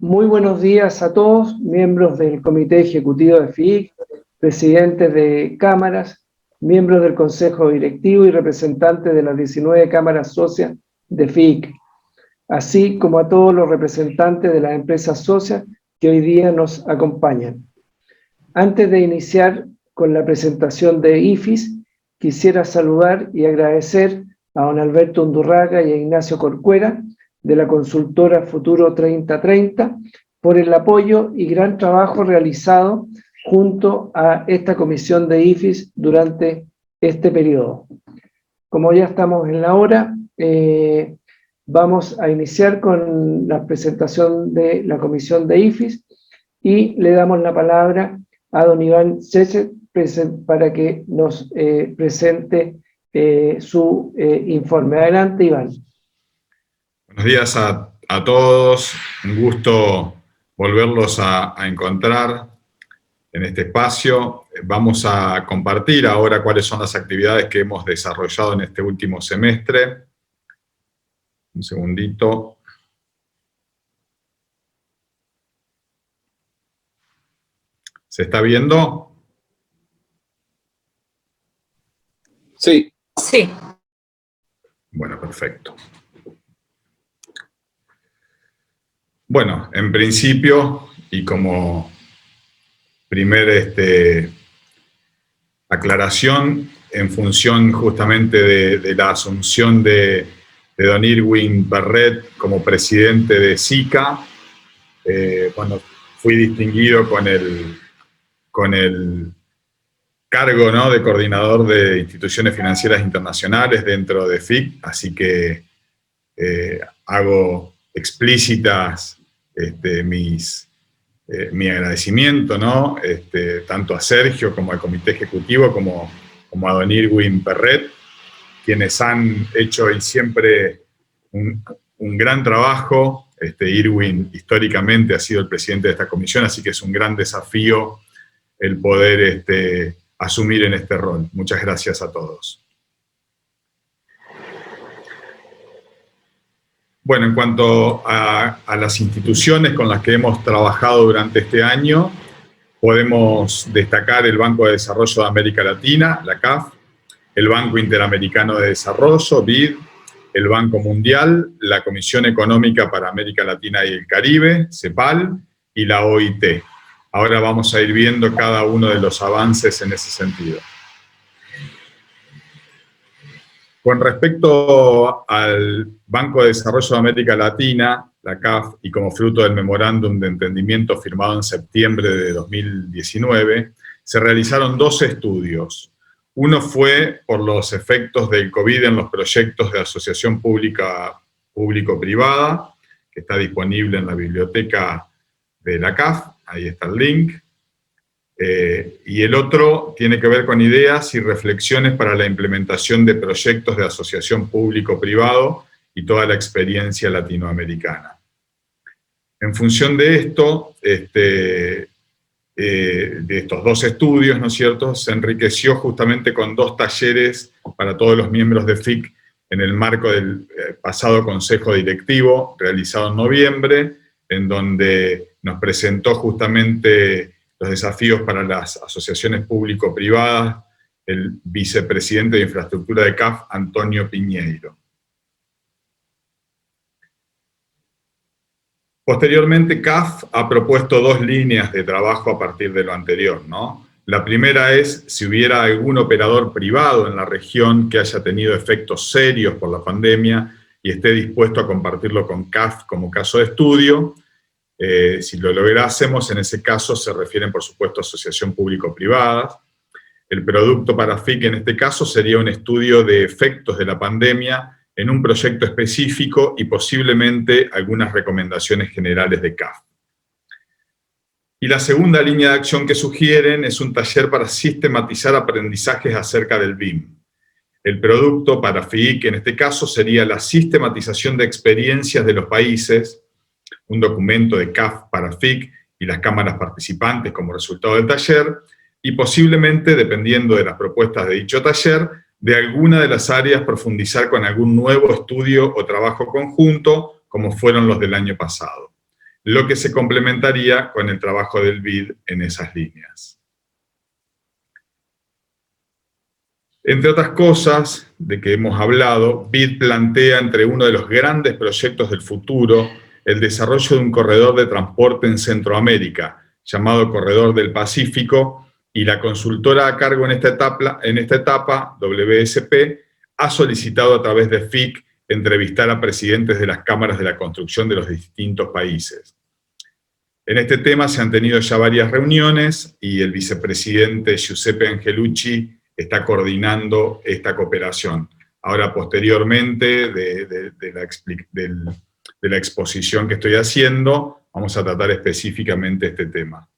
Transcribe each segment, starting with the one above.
Muy buenos días a todos, miembros del Comité Ejecutivo de FIC, presidentes de cámaras, miembros del Consejo Directivo y representantes de las 19 cámaras socias de FIC, así como a todos los representantes de las empresas socias que hoy día nos acompañan. Antes de iniciar con la presentación de IFIS, quisiera saludar y agradecer a don Alberto Undurraga y a Ignacio Corcuera, de la consultora Futuro 3030, por el apoyo y gran trabajo realizado junto a esta comisión de IFIS durante este periodo. Como ya estamos en la hora, vamos a iniciar con la presentación de la comisión de IFIS y le damos la palabra a don Iván Cechet para que nos presente su informe. Adelante, Iván. Buenos días a todos, un gusto volverlos a encontrar en este espacio. Vamos a compartir ahora cuáles son las actividades que hemos desarrollado en este último semestre. Un segundito. ¿Se está viendo? Sí. Sí. Bueno, perfecto. Bueno, en principio, y como primer aclaración, en función justamente de la asunción de don Irwin Perret como presidente de SICA, bueno, fui distinguido con el cargo, ¿no?, de coordinador de instituciones financieras internacionales dentro de FIC, así que hago explícitas mi agradecimiento, ¿no?, tanto a Sergio como al Comité Ejecutivo, como a don Irwin Perret, quienes han hecho y siempre un gran trabajo. Irwin históricamente ha sido el presidente de esta comisión, así que es un gran desafío el poder asumir en este rol. Muchas gracias a todos. Bueno, en cuanto a las instituciones con las que hemos trabajado durante este año, podemos destacar el Banco de Desarrollo de América Latina, la CAF, el Banco Interamericano de Desarrollo, BID, el Banco Mundial, la Comisión Económica para América Latina y el Caribe, CEPAL, y la OIT. Ahora vamos a ir viendo cada uno de los avances en ese sentido. Con respecto al Banco de Desarrollo de América Latina, la CAF, y como fruto del memorándum de entendimiento firmado en septiembre de 2019, se realizaron 2 estudios. Uno fue por los efectos del COVID en los proyectos de asociación público-privada, que está disponible en la biblioteca de la CAF, ahí está el link. Y el otro tiene que ver con ideas y reflexiones para la implementación de proyectos de asociación público-privado y toda la experiencia latinoamericana. En función de esto, de estos 2 estudios, ¿no es cierto?, se enriqueció justamente con 2 talleres para todos los miembros de FIC en el marco del pasado Consejo Directivo, realizado en noviembre, en donde nos presentó justamente los desafíos para las asociaciones público-privadas, el vicepresidente de Infraestructura de CAF, Antonio Piñeiro. Posteriormente, CAF ha propuesto 2 líneas de trabajo a partir de lo anterior, ¿no? La primera es, si hubiera algún operador privado en la región que haya tenido efectos serios por la pandemia y esté dispuesto a compartirlo con CAF como caso de estudio. Si lo lográsemos, en ese caso se refieren, por supuesto, a asociación público-privada. El producto para FIC en este caso sería un estudio de efectos de la pandemia en un proyecto específico y posiblemente algunas recomendaciones generales de CAF. Y la segunda línea de acción que sugieren es un taller para sistematizar aprendizajes acerca del BIM. El producto para FIC en este caso sería la sistematización de experiencias de los países, un documento de CAF para FIC y las cámaras participantes como resultado del taller, y posiblemente, dependiendo de las propuestas de dicho taller, de alguna de las áreas profundizar con algún nuevo estudio o trabajo conjunto, como fueron los del año pasado, lo que se complementaría con el trabajo del BID en esas líneas. Entre otras cosas de que hemos hablado, BID plantea entre uno de los grandes proyectos del futuro el desarrollo de un corredor de transporte en Centroamérica, llamado Corredor del Pacífico, y la consultora a cargo en esta etapa, WSP, ha solicitado a través de FIC entrevistar a presidentes de las cámaras de la construcción de los distintos países. En este tema se han tenido ya varias reuniones y el vicepresidente Giuseppe Angelucci está coordinando esta cooperación. Ahora, posteriormente de la exposición que estoy haciendo, vamos a tratar específicamente este tema.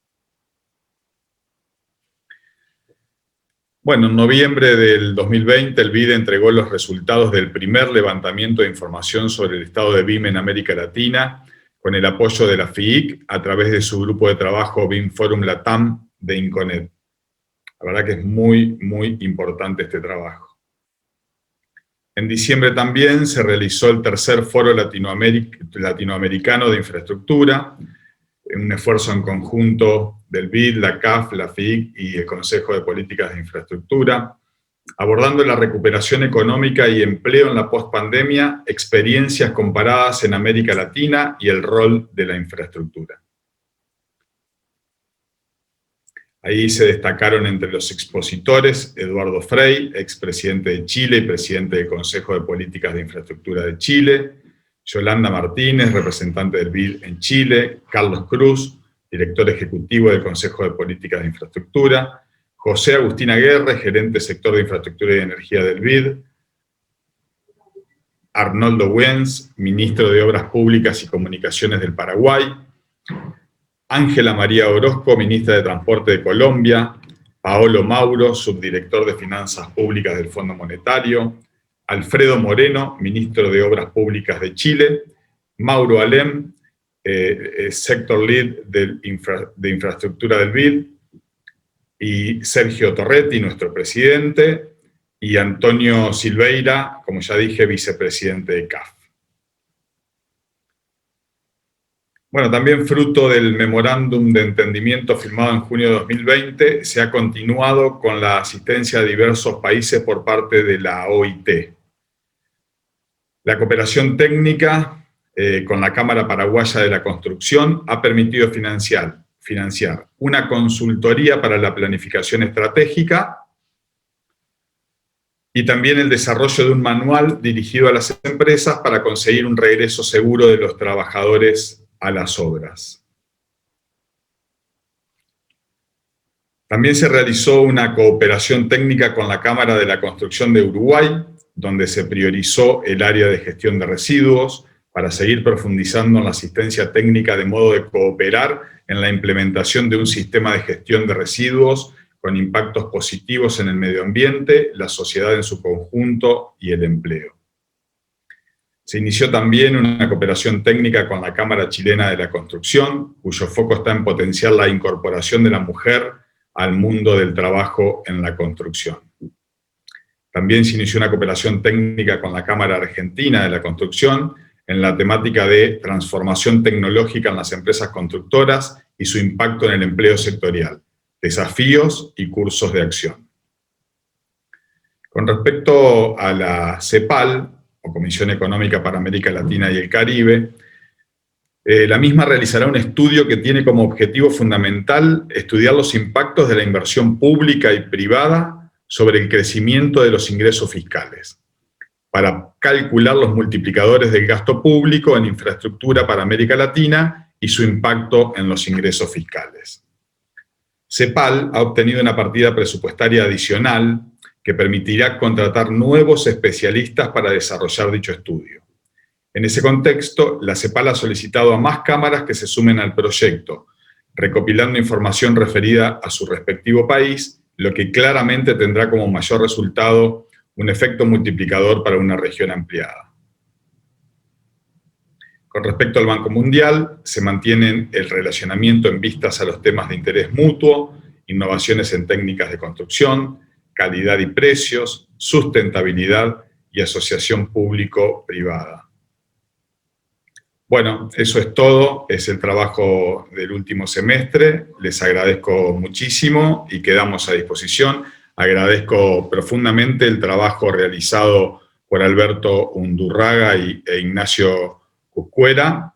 Bueno, en noviembre del 2020 el BID entregó los resultados del primer levantamiento de información sobre el estado de BIM en América Latina, con el apoyo de la FIIC a través de su grupo de trabajo BIM Forum Latam de INCONET. La verdad que es muy, muy importante este trabajo. En diciembre también se realizó el tercer Foro Latinoamericano de Infraestructura, un esfuerzo en conjunto del BID, la CAF, la FIIC y el Consejo de Políticas de Infraestructura, abordando la recuperación económica y empleo en la pospandemia, experiencias comparadas en América Latina y el rol de la infraestructura. Ahí se destacaron entre los expositores Eduardo Frei, expresidente de Chile y presidente del Consejo de Políticas de Infraestructura de Chile, Yolanda Martínez, representante del BID en Chile, Carlos Cruz, director ejecutivo del Consejo de Políticas de Infraestructura, José Agustín Aguerre, gerente sector de Infraestructura y Energía del BID, Arnoldo Wenz, ministro de Obras Públicas y Comunicaciones del Paraguay, Ángela María Orozco, ministra de Transporte de Colombia, Paolo Mauro, subdirector de Finanzas Públicas del Fondo Monetario, Alfredo Moreno, ministro de Obras Públicas de Chile, Mauro Alem, Sector Lead de Infraestructura del BID, y Sergio Torretti, nuestro presidente, y Antonio Silveira, como ya dije, vicepresidente de CAF. Bueno, también fruto del memorándum de entendimiento firmado en junio de 2020, se ha continuado con la asistencia a diversos países por parte de la OIT. La cooperación técnica con la Cámara Paraguaya de la Construcción ha permitido financiar una consultoría para la planificación estratégica y también el desarrollo de un manual dirigido a las empresas para conseguir un regreso seguro de los trabajadores a las obras. También se realizó una cooperación técnica con la Cámara de la Construcción de Uruguay, donde se priorizó el área de gestión de residuos para seguir profundizando en la asistencia técnica de modo de cooperar en la implementación de un sistema de gestión de residuos con impactos positivos en el medio ambiente, la sociedad en su conjunto y el empleo. Se inició también una cooperación técnica con la Cámara Chilena de la Construcción, cuyo foco está en potenciar la incorporación de la mujer al mundo del trabajo en la construcción. También se inició una cooperación técnica con la Cámara Argentina de la Construcción en la temática de transformación tecnológica en las empresas constructoras y su impacto en el empleo sectorial, desafíos y cursos de acción. Con respecto a la CEPAL, o Comisión Económica para América Latina y el Caribe, la misma realizará un estudio que tiene como objetivo fundamental estudiar los impactos de la inversión pública y privada sobre el crecimiento de los ingresos fiscales, para calcular los multiplicadores del gasto público en infraestructura para América Latina y su impacto en los ingresos fiscales. CEPAL ha obtenido una partida presupuestaria adicional que permitirá contratar nuevos especialistas para desarrollar dicho estudio. En ese contexto, la CEPAL ha solicitado a más cámaras que se sumen al proyecto, recopilando información referida a su respectivo país, lo que claramente tendrá como mayor resultado un efecto multiplicador para una región ampliada. Con respecto al Banco Mundial, se mantiene el relacionamiento en vistas a los temas de interés mutuo, innovaciones en técnicas de construcción, calidad y precios, sustentabilidad y asociación público-privada. Bueno, eso es todo, es el trabajo del último semestre. Les agradezco muchísimo y quedamos a disposición. Agradezco profundamente el trabajo realizado por Alberto Undurraga e Ignacio Cuscuera,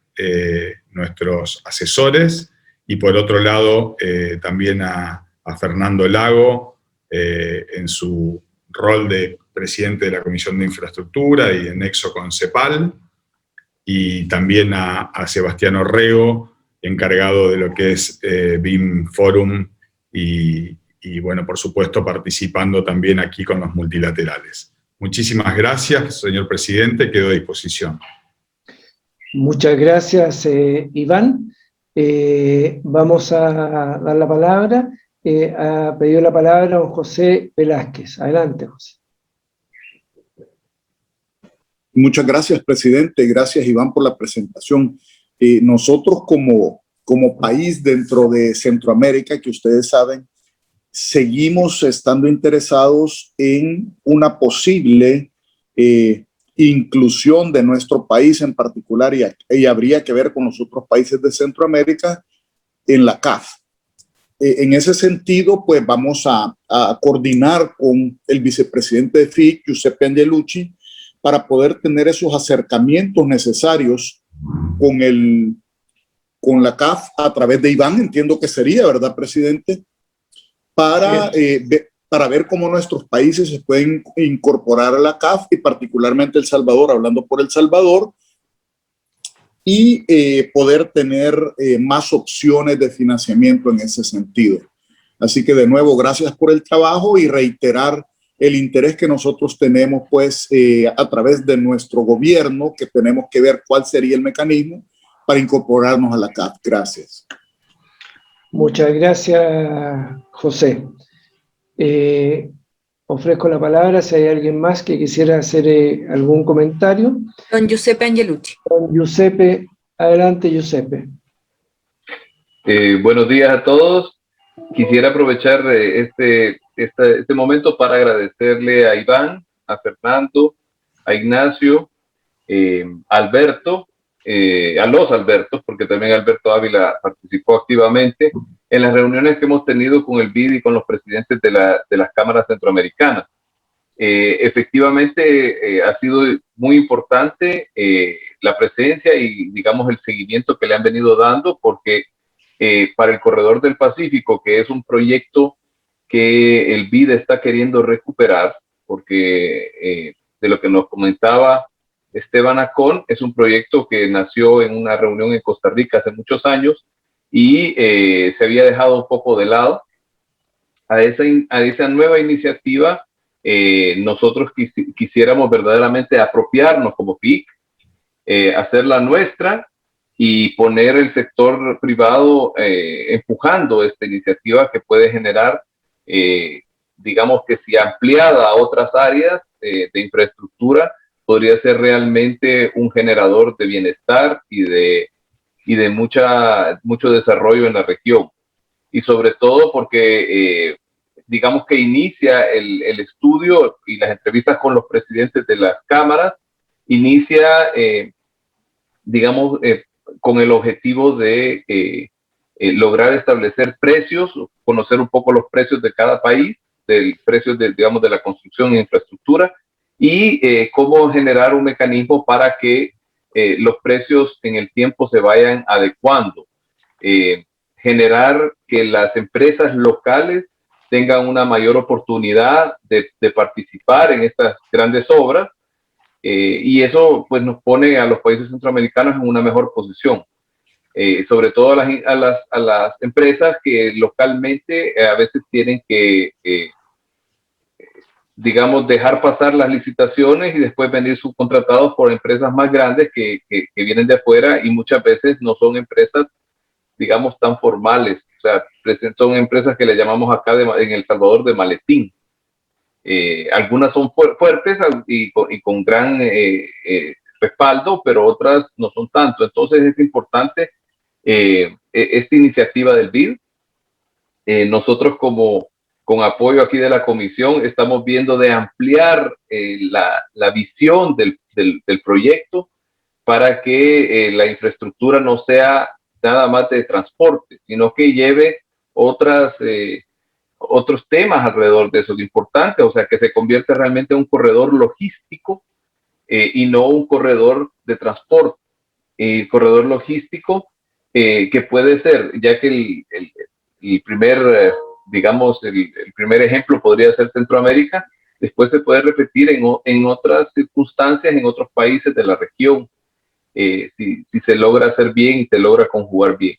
nuestros asesores, y por otro lado también a Fernando Lago en su rol de presidente de la Comisión de Infraestructura y de nexo con CEPAL, y también a Sebastián Orrego, encargado de lo que es BIM Forum, y bueno, por supuesto, participando también aquí con los multilaterales. Muchísimas gracias, señor presidente, quedo a disposición. Muchas gracias, Iván. Vamos a dar la palabra. Ha pedido la palabra don José Velázquez. Adelante, José. Muchas gracias, presidente. Gracias, Iván, por la presentación. Nosotros como país dentro de Centroamérica, que ustedes saben, seguimos estando interesados en una posible inclusión de nuestro país en particular, y habría que ver con los otros países de Centroamérica en la CAF. En ese sentido, pues vamos a coordinar con el vicepresidente de FIC, Giuseppe Angelucci, para poder tener esos acercamientos necesarios con la CAF a través de Iván, entiendo que sería, ¿verdad, presidente? Para ver cómo nuestros países se pueden incorporar a la CAF, y particularmente El Salvador, hablando por El Salvador, y poder tener más opciones de financiamiento en ese sentido. Así que de nuevo, gracias por el trabajo y reiterar el interés que nosotros tenemos, pues, a través de nuestro gobierno, que tenemos que ver cuál sería el mecanismo para incorporarnos a la CAF. Gracias. Muchas gracias, José. Ofrezco la palabra si hay alguien más que quisiera hacer algún comentario. Don Giuseppe Angelucci. Don Giuseppe, adelante, Giuseppe. Buenos días a todos. Quisiera aprovechar este momento para agradecerle a Iván, a Fernando, a Ignacio, a Alberto, a los Albertos, porque también Alberto Ávila participó activamente en las reuniones que hemos tenido con el BID y con los presidentes de las cámaras centroamericanas. Efectivamente, ha sido muy importante la presencia y, digamos, el seguimiento que le han venido dando, porque para el Corredor del Pacífico, que es un proyecto que el BID está queriendo recuperar, porque de lo que nos comentaba Esteban Acón, es un proyecto que nació en una reunión en Costa Rica hace muchos años y se había dejado un poco de lado. A esa nueva iniciativa, nosotros quisiéramos verdaderamente apropiarnos como PIC, hacerla nuestra y poner el sector privado empujando esta iniciativa que puede generar, digamos que si ampliada a otras áreas de infraestructura, podría ser realmente un generador de bienestar y de mucho desarrollo en la región. Y sobre todo porque, digamos que inicia el estudio y las entrevistas con los presidentes de las cámaras, inicia, digamos, con el objetivo de lograr establecer precios, conocer un poco los precios de cada país, del precio digamos, de la construcción e infraestructura, y cómo generar un mecanismo para que los precios en el tiempo se vayan adecuando. Generar que las empresas locales tengan una mayor oportunidad de participar en estas grandes obras, y eso pues nos pone a los países centroamericanos en una mejor posición, sobre todo a las empresas que localmente a veces tienen que digamos, dejar pasar las licitaciones y después venir subcontratados por empresas más grandes que vienen de afuera, y muchas veces no son empresas, digamos, tan formales. O sea, son empresas que le llamamos acá en El Salvador de maletín. Algunas son fuertes y con gran respaldo, pero otras no son tanto. Entonces es importante esta iniciativa del BID. Nosotros como con apoyo aquí de la comisión, estamos viendo de ampliar la visión del proyecto para que la infraestructura no sea nada más de transporte, sino que lleve otros temas alrededor de eso, de importante, o sea, que se convierta realmente en un corredor logístico y no un corredor de transporte. Corredor logístico que puede ser, ya que el primer, digamos, el primer ejemplo podría ser Centroamérica, después se puede repetir en otras circunstancias, en otros países de la región, si se logra hacer bien y se logra conjugar bien.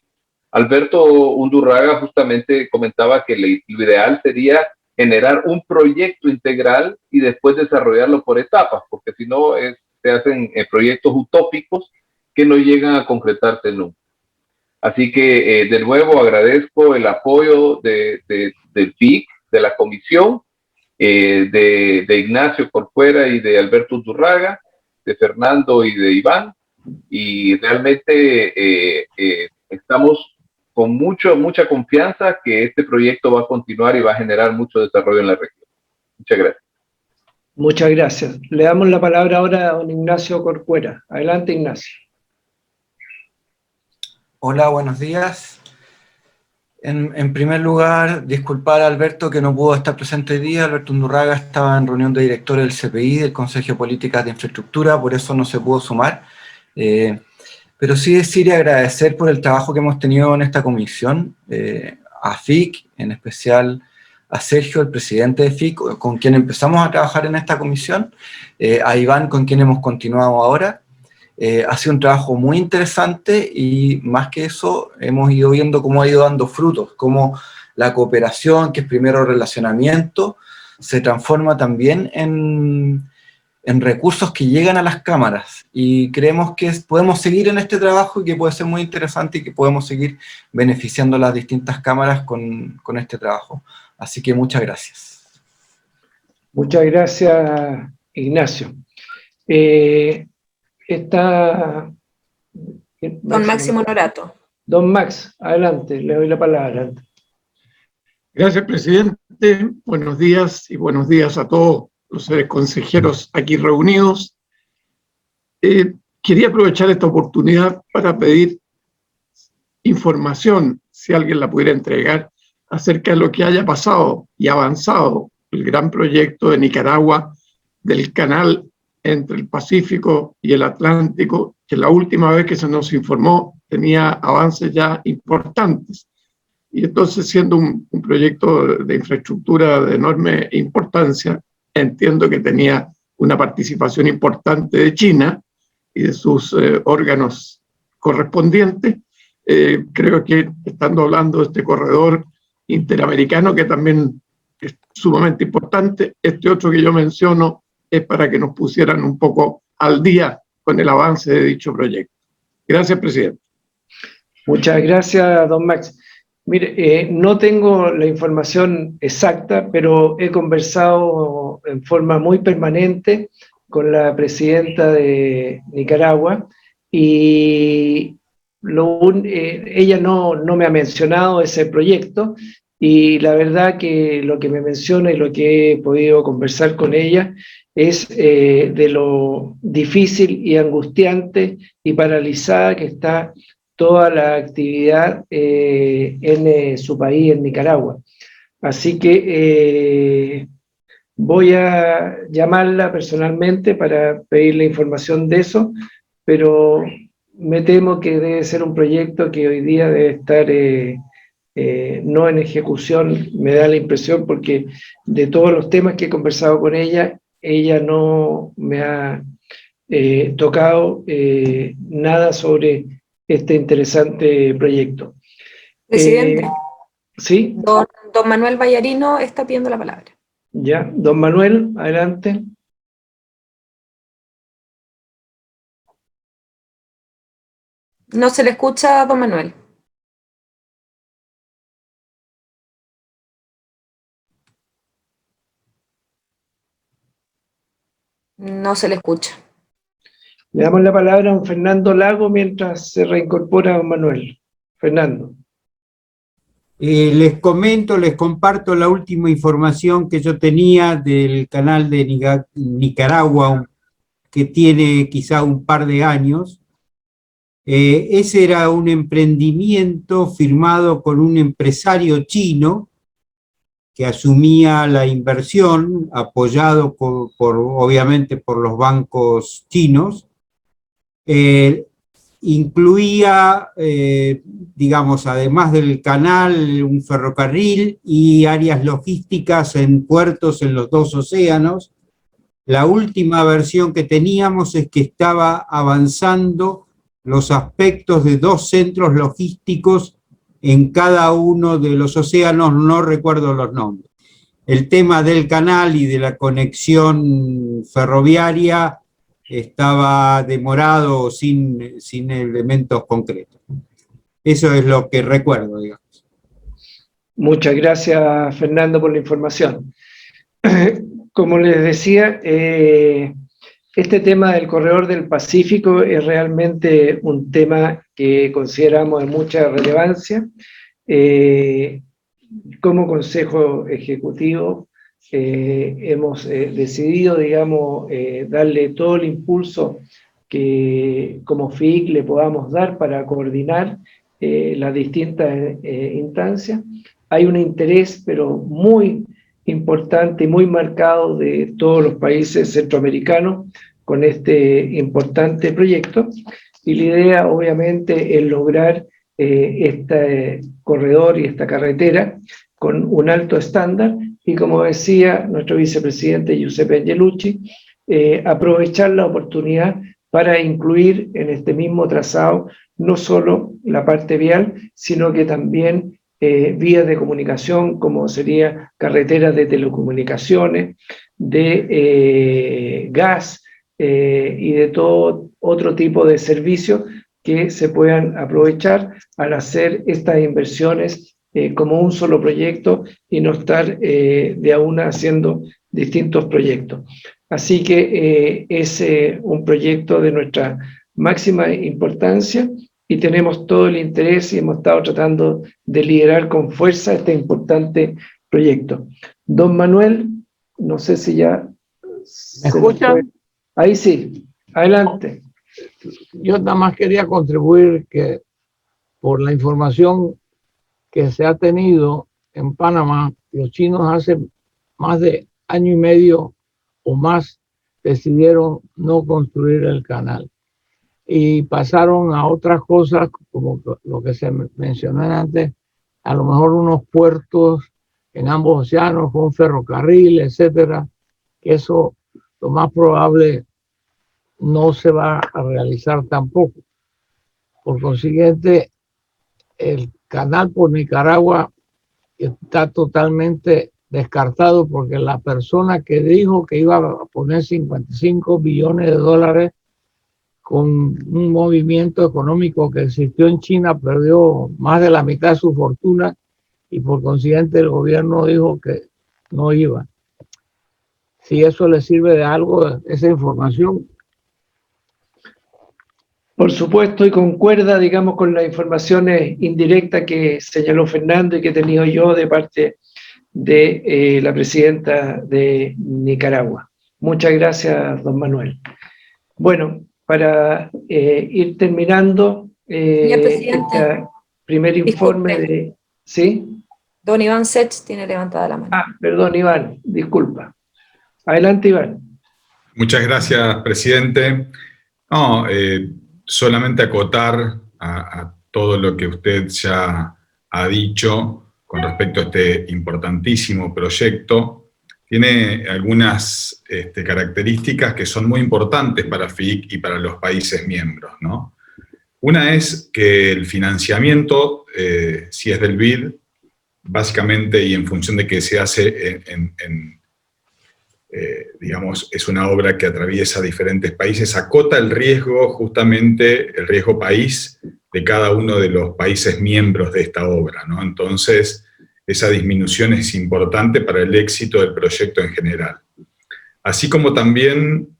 Alberto Undurraga justamente comentaba que lo ideal sería generar un proyecto integral y después desarrollarlo por etapas, porque si no se hacen proyectos utópicos que no llegan a concretarse nunca. Así que de nuevo agradezco el apoyo del FIC, de la comisión, de Ignacio Corcuera y de Alberto Undurraga, de Fernando y de Iván, y realmente estamos con mucha confianza que este proyecto va a continuar y va a generar mucho desarrollo en la región. Muchas gracias. Muchas gracias. Le damos la palabra ahora a don Ignacio Corcuera. Adelante, Ignacio. Hola, buenos días. En primer lugar, disculpar a Alberto que no pudo estar presente hoy día. Alberto Undurraga estaba en reunión de directores del CPI, del Consejo de Políticas de Infraestructura, por eso no se pudo sumar. Pero sí decir y agradecer por el trabajo que hemos tenido en esta comisión, a FIC, en especial a Sergio, el presidente de FIC, con quien empezamos a trabajar en esta comisión, a Iván, con quien hemos continuado ahora. Ha sido un trabajo muy interesante y más que eso hemos ido viendo cómo ha ido dando frutos, cómo la cooperación, que es primero relacionamiento, se transforma también en recursos que llegan a las cámaras, y creemos que podemos seguir en este trabajo y que puede ser muy interesante y que podemos seguir beneficiando a las distintas cámaras con este trabajo. Así que muchas gracias. Muchas gracias, Ignacio. Don Máximo Norato. Don Max, adelante, le doy la palabra. Gracias, presidente. Buenos días y buenos días a todos los consejeros aquí reunidos. Quería aprovechar esta oportunidad para pedir información, si alguien la pudiera entregar, acerca de lo que haya pasado y avanzado el gran proyecto de Nicaragua del canal entre el Pacífico y el Atlántico, que la última vez que se nos informó tenía avances ya importantes. Y entonces, siendo un proyecto de infraestructura de enorme importancia, entiendo que tenía una participación importante de China y de sus órganos correspondientes. Creo que estando hablando de este corredor interamericano, que también es sumamente importante, este otro que yo menciono es para que nos pusieran un poco al día con el avance de dicho proyecto. Gracias, presidente. Muchas gracias, don Max. Mire, no tengo la información exacta, pero he conversado en forma muy permanente con la presidenta de Nicaragua y ella no me ha mencionado ese proyecto, y la verdad que lo que me menciona y lo que he podido conversar con ella es de lo difícil y angustiante y paralizada que está toda la actividad en su país, en Nicaragua. Así que voy a llamarla personalmente para pedirle información de eso, pero me temo que debe ser un proyecto que hoy día debe estar no en ejecución, me da la impresión, porque de todos los temas que he conversado con ella, ella no me ha tocado nada sobre este interesante proyecto. Presidente. ¿Sí? Don Manuel Vallarino está pidiendo la palabra. Ya, don Manuel, adelante. No se le escucha a don Manuel. No se le escucha. Le damos la palabra a don Fernando Lago mientras se reincorpora don Manuel. Fernando. Les comento, les comparto la última información que yo tenía del canal de Nicaragua, que tiene quizá un par de años. Ese era un emprendimiento firmado con un empresario chino que asumía la inversión, apoyado obviamente por los bancos chinos. Incluía, digamos, además del canal, un ferrocarril y áreas logísticas en puertos en los dos océanos. La última versión que teníamos es que estaba avanzando los aspectos de 2 centros logísticos en cada uno de los océanos, no recuerdo los nombres. El tema del canal y de la conexión ferroviaria estaba demorado, sin elementos concretos. Eso es lo que recuerdo, digamos. Muchas gracias, Fernando, por la información. Como les decía, este tema del corredor del Pacífico es realmente un tema que consideramos de mucha relevancia. Como Consejo Ejecutivo hemos decidido, digamos, darle todo el impulso que como FIC le podamos dar para coordinar las distintas instancias. Hay un interés, pero muy importante y muy marcado de todos los países centroamericanos con este importante proyecto, y la idea obviamente es lograr este corredor y esta carretera con un alto estándar, y como decía nuestro vicepresidente Giuseppe Angelucci, aprovechar la oportunidad para incluir en este mismo trazado no solo la parte vial, sino que también vías de comunicación, como sería carreteras de telecomunicaciones, de gas y de todo otro tipo de servicios que se puedan aprovechar al hacer estas inversiones como un solo proyecto y no estar de a una haciendo distintos proyectos. Así que es un proyecto de nuestra máxima importancia y tenemos todo el interés y hemos estado tratando de liderar con fuerza este importante proyecto. Don Manuel, no sé si ya... ¿Me escuchan? Ahí sí, adelante. Yo nada más quería contribuir que por la información que se ha tenido en Panamá, los chinos hace más de año y medio o más decidieron no construir el canal y pasaron a otras cosas como lo que se mencionó antes, a lo mejor unos puertos en ambos océanos con ferrocarril, etcétera, que eso lo más probable no se va a realizar tampoco. Por consiguiente, el canal por Nicaragua está totalmente descartado porque la persona que dijo que iba a poner 55 billones de dólares con un movimiento económico que existió en China perdió más de la mitad de su fortuna y por consiguiente el gobierno dijo que no iba. Si eso le sirve de algo, esa información. Por supuesto, y concuerda, digamos, con las informaciones indirectas que señaló Fernando y que he tenido yo de parte de la presidenta de Nicaragua. Muchas gracias, don Manuel. Bueno, para ir terminando este primer informe de... ¿Sí? Don Iván Sech tiene levantada la mano. Ah, perdón, Iván, disculpa. Adelante, Iván. Muchas gracias, presidente. No, solamente acotar a todo lo que usted ya ha dicho con respecto a este importantísimo proyecto. Tiene algunas características que son muy importantes para FIC y para los países miembros, ¿no? Una es que el financiamiento, si es del BID, básicamente y en función de que se hace digamos, es una obra que atraviesa diferentes países, acota el riesgo, justamente el riesgo país de cada uno de los países miembros de esta obra, ¿no? Entonces, esa disminución es importante para el éxito del proyecto en general. Así como también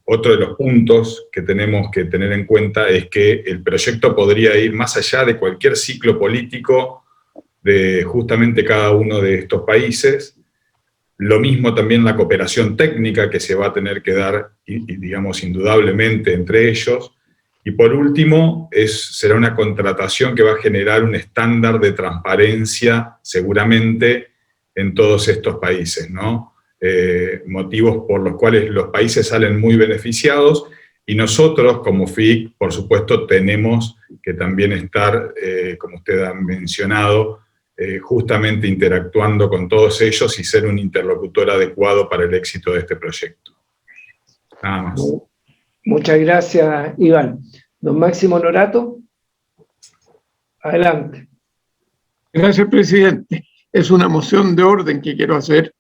otro de los puntos que tenemos que tener en cuenta es que el proyecto podría ir más allá de cualquier ciclo político de justamente cada uno de estos países. Lo mismo también la cooperación técnica que se va a tener que dar, digamos, indudablemente entre ellos. Y por último, será una contratación que va a generar un estándar de transparencia seguramente en todos estos países, ¿no? Motivos por los cuales los países salen muy beneficiados, y nosotros como FIC, por supuesto, tenemos que también estar, como usted ha mencionado, justamente interactuando con todos ellos y ser un interlocutor adecuado para el éxito de este proyecto. Nada más. Muchas gracias, Iván. Don Máximo Norato, adelante. Gracias, presidente. Es una moción de orden que quiero hacer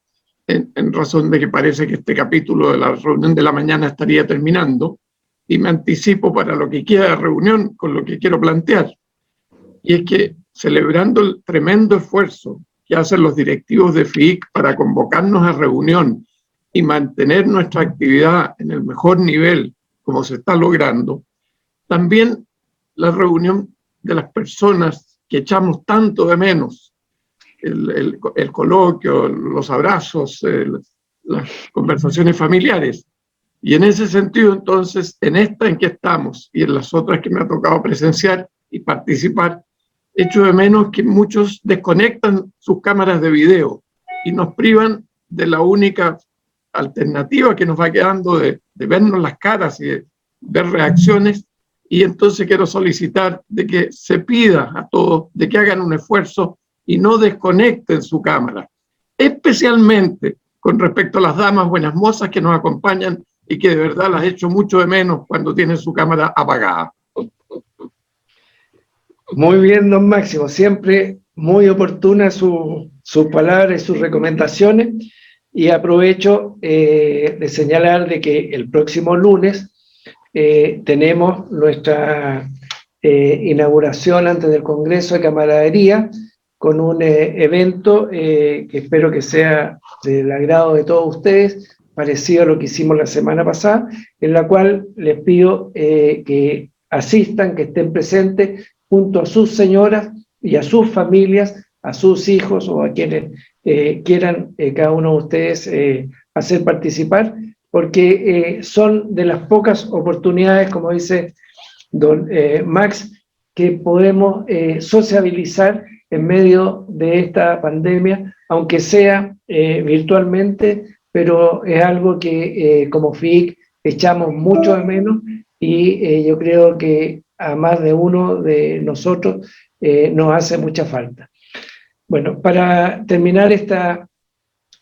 en razón de que parece que este capítulo de la reunión de la mañana estaría terminando, y me anticipo para lo que queda de reunión con lo que quiero plantear. Y es que, celebrando el tremendo esfuerzo que hacen los directivos de FIC para convocarnos a reunión y mantener nuestra actividad en el mejor nivel como se está logrando, también la reunión de las personas que echamos tanto de menos, el coloquio, los abrazos, las conversaciones familiares. Y en ese sentido, entonces, en esta en que estamos y en las otras que me ha tocado presenciar y participar, echo de menos que muchos desconectan sus cámaras de video y nos privan de la única alternativa que nos va quedando de vernos las caras y de ver reacciones. Y entonces quiero solicitar de que se pida a todos de que hagan un esfuerzo y no desconecten su cámara, especialmente con respecto a las damas buenas mozas que nos acompañan y que de verdad las echo mucho de menos cuando tienen su cámara apagada. Muy bien, don Máximo, siempre muy oportunas sus palabras y sus recomendaciones, y aprovecho de señalar de que el próximo lunes tenemos nuestra inauguración antes del Congreso de Camaradería, con un evento que espero que sea del agrado de todos ustedes, parecido a lo que hicimos la semana pasada, en la cual les pido que asistan, que estén presentes junto a sus señoras y a sus familias, a sus hijos o a quienes quieran cada uno de ustedes hacer participar, porque son de las pocas oportunidades, como dice don Max, que podemos sociabilizar en medio de esta pandemia, aunque sea virtualmente, pero es algo que como FIC echamos mucho de menos, y yo creo que a más de uno de nosotros nos hace mucha falta. Bueno, para terminar esta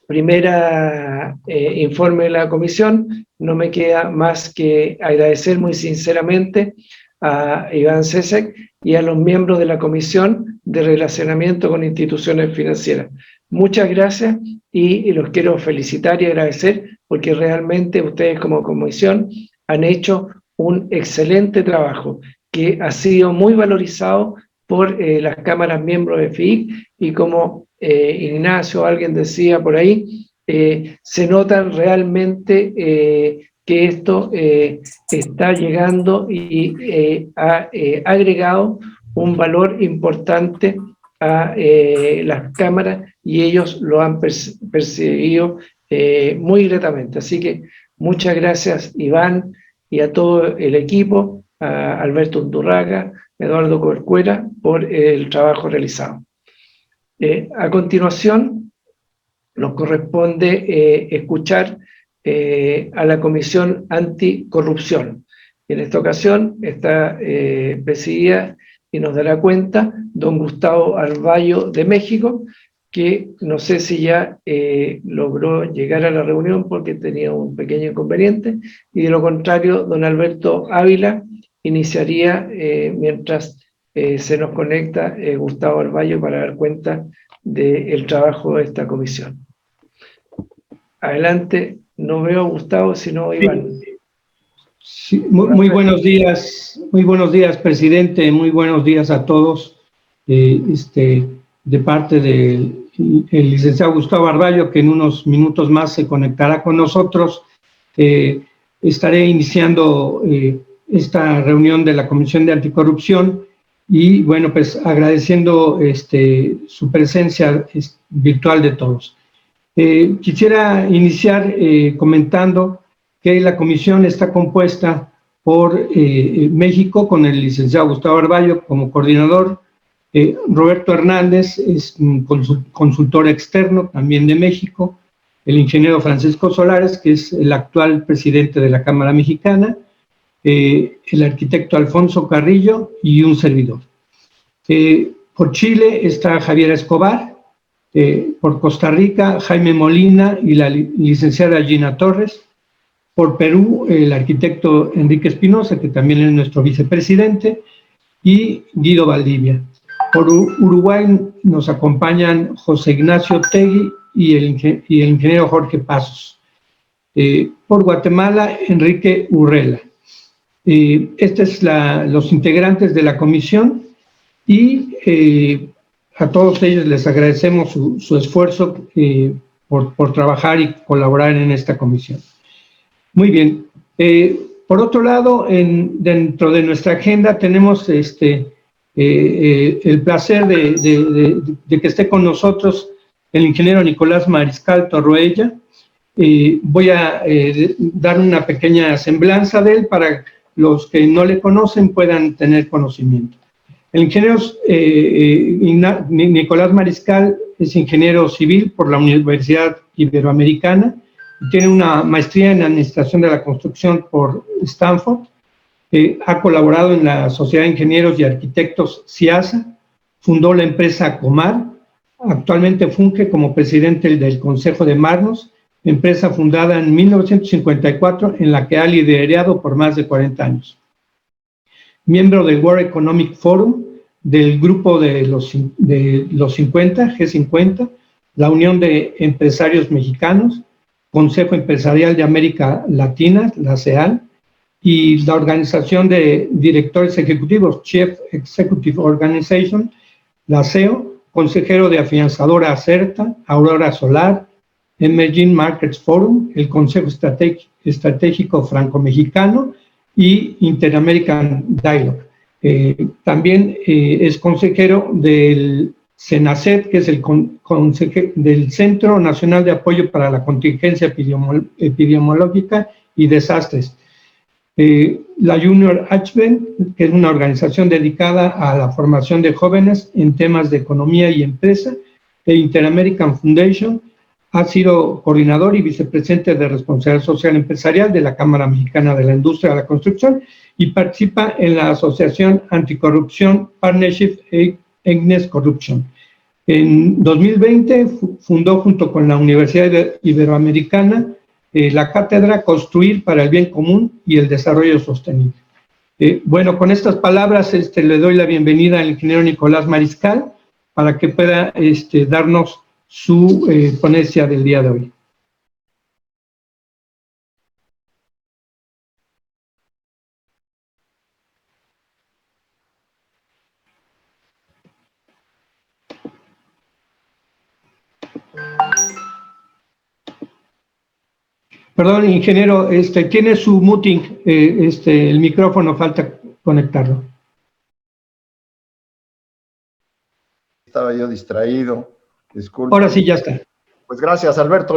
primera informe de la comisión, no me queda más que agradecer muy sinceramente a Iván Cesek y a los miembros de la Comisión de Relacionamiento con Instituciones Financieras. Muchas gracias y los quiero felicitar y agradecer, porque realmente ustedes como comisión han hecho un excelente trabajo que ha sido muy valorizado por las cámaras miembros de FIC, y como Ignacio, alguien decía por ahí, se nota realmente que esto está llegando y ha agregado un valor importante a las cámaras, y ellos lo han percibido muy gratamente. Así que muchas gracias, Iván, y a todo el equipo, a Alberto Undurraga, Eduardo Corcuera, por el trabajo realizado. A continuación, nos corresponde escuchar a la Comisión Anticorrupción. En esta ocasión está presidida y nos dará cuenta don Gustavo Arballo de México, que no sé si ya logró llegar a la reunión porque tenía un pequeño inconveniente, y de lo contrario, don Alberto Ávila iniciaría mientras se nos conecta Gustavo Arballo para dar cuenta del trabajo de esta comisión. Adelante, no veo a Gustavo, sino Iván. Sí, muy buenos días, presidente, muy buenos días a todos. De parte del licenciado Gustavo Arballo, que en unos minutos más se conectará con nosotros, estaré iniciando esta reunión de la Comisión de Anticorrupción, y bueno, pues agradeciendo su presencia virtual de todos. Quisiera iniciar comentando que la comisión está compuesta por México, con el licenciado Gustavo Arballo como coordinador, Roberto Hernández es un consultor externo también de México, el ingeniero Francisco Solares, que es el actual presidente de la Cámara Mexicana, el arquitecto Alfonso Carrillo y un servidor. Por Chile está Javier Escobar, por Costa Rica Jaime Molina y la licenciada Gina Torres, por Perú el arquitecto Enrique Espinosa, que también es nuestro vicepresidente, y Guido Valdivia. Por Uruguay nos acompañan José Ignacio Tegui y el ingeniero Jorge Pasos. Por Guatemala, Enrique Urrela. Estos son los integrantes de la comisión y a todos ellos les agradecemos su esfuerzo por trabajar y colaborar en esta comisión. Muy bien. Por otro lado, dentro de nuestra agenda tenemos el placer de que esté con nosotros el ingeniero Nicolás Mariscal Torroella. Voy a dar una pequeña semblanza de él para los que no le conocen puedan tener conocimiento. El ingeniero Nicolás Mariscal es ingeniero civil por la Universidad Iberoamericana, tiene una maestría en Administración de la Construcción por Stanford, ha colaborado en la Sociedad de Ingenieros y Arquitectos CIASA, fundó la empresa Comar, actualmente funge como presidente del Consejo de Marnos, empresa fundada en 1954 en la que ha liderado por más de 40 años. Miembro del World Economic Forum, del grupo de los 50, G50, la Unión de Empresarios Mexicanos, Consejo Empresarial de América Latina, la CEAL, y la Organización de Directores Ejecutivos, Chief Executive Organization, la CEO, consejero de afianzadora Acerta, Aurora Solar, Emerging Markets Forum, el Consejo Estratégico Franco-Mexicano y Inter-American Dialogue. También es consejero del CENACET, que es del Centro Nacional de Apoyo para la Contingencia Epidemiológica y Desastres. La Junior Achievement, que es una organización dedicada a la formación de jóvenes en temas de economía y empresa, e Inter-American Foundation, ha sido coordinador y vicepresidente de Responsabilidad Social Empresarial de la Cámara Mexicana de la Industria de la Construcción y participa en la Asociación Anticorrupción Partnership Against Corruption. En 2020 fundó junto con la Universidad Iberoamericana la cátedra Construir para el Bien Común y el Desarrollo Sostenible. Bueno, con estas palabras le doy la bienvenida al ingeniero Nicolás Mariscal para que pueda darnos su ponencia del día de hoy. Perdón, ingeniero, tiene su muting, el micrófono, falta conectarlo. Estaba yo distraído, disculpe. Ahora sí, ya está. Pues gracias, Alberto.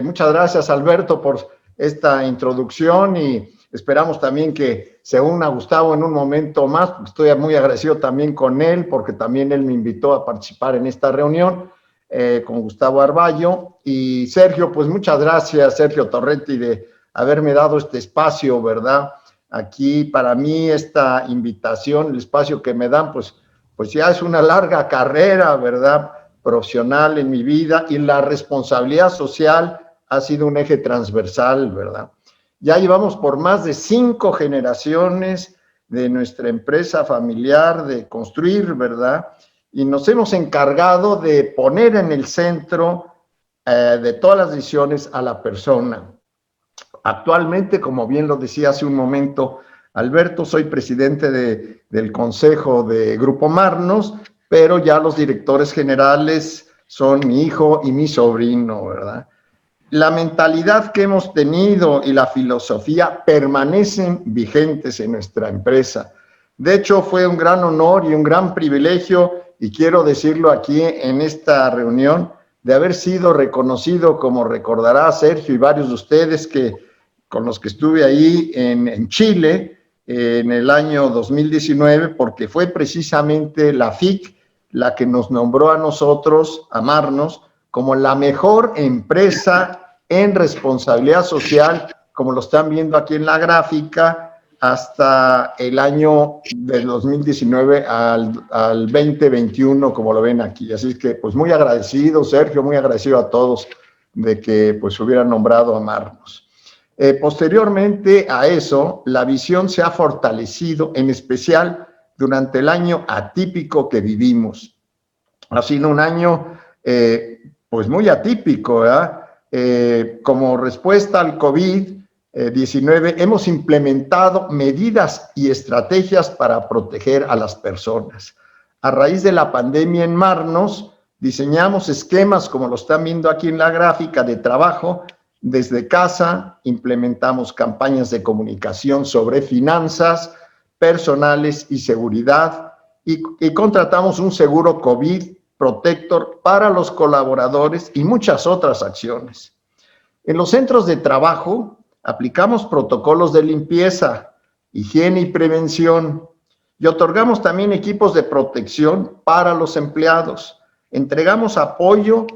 Muchas gracias, Alberto, por esta introducción y esperamos también que se una Gustavo en un momento más, porque estoy muy agradecido también con él, porque también él me invitó a participar en esta reunión con Gustavo Arballo. Y Sergio, pues muchas gracias, Sergio Torretti, de haberme dado este espacio, ¿verdad? Aquí, para mí, esta invitación, el espacio que me dan, pues ya es una larga carrera, ¿verdad?, profesional en mi vida, y la responsabilidad social ha sido un eje transversal, ¿verdad? Ya llevamos por más de 5 generaciones de nuestra empresa familiar de construir, ¿verdad? Y nos hemos encargado de poner en el centro de todas las decisiones a la persona. Actualmente, como bien lo decía hace un momento Alberto, soy presidente del Consejo de Grupo Marnos, pero ya los directores generales son mi hijo y mi sobrino, ¿verdad? La mentalidad que hemos tenido y la filosofía permanecen vigentes en nuestra empresa. De hecho, fue un gran honor y un gran privilegio, y quiero decirlo aquí en esta reunión, de haber sido reconocido, como recordará Sergio y varios de ustedes con los que estuve ahí en Chile en el año 2019, porque fue precisamente la FIC la que nos nombró a nosotros, a Marnos, como la mejor empresa en responsabilidad social, como lo están viendo aquí en la gráfica, hasta el año del 2019 al 2021, como lo ven aquí. Así que, pues, muy agradecido, Sergio, muy agradecido a todos de que, pues, hubieran nombrado a Marnos. Posteriormente a eso, la visión se ha fortalecido, en especial durante el año atípico que vivimos. Ha sido un año, pues, muy atípico, ¿verdad? Como respuesta al COVID-19, hemos implementado medidas y estrategias para proteger a las personas. A raíz de la pandemia en Marnos, diseñamos esquemas, como lo están viendo aquí en la gráfica, de trabajo desde casa, implementamos campañas de comunicación sobre finanzas personales y seguridad, y contratamos un seguro COVID Protector para los colaboradores y muchas otras acciones. En los centros de trabajo aplicamos protocolos de limpieza, higiene y prevención, y otorgamos también equipos de protección para los empleados. Entregamos apoyo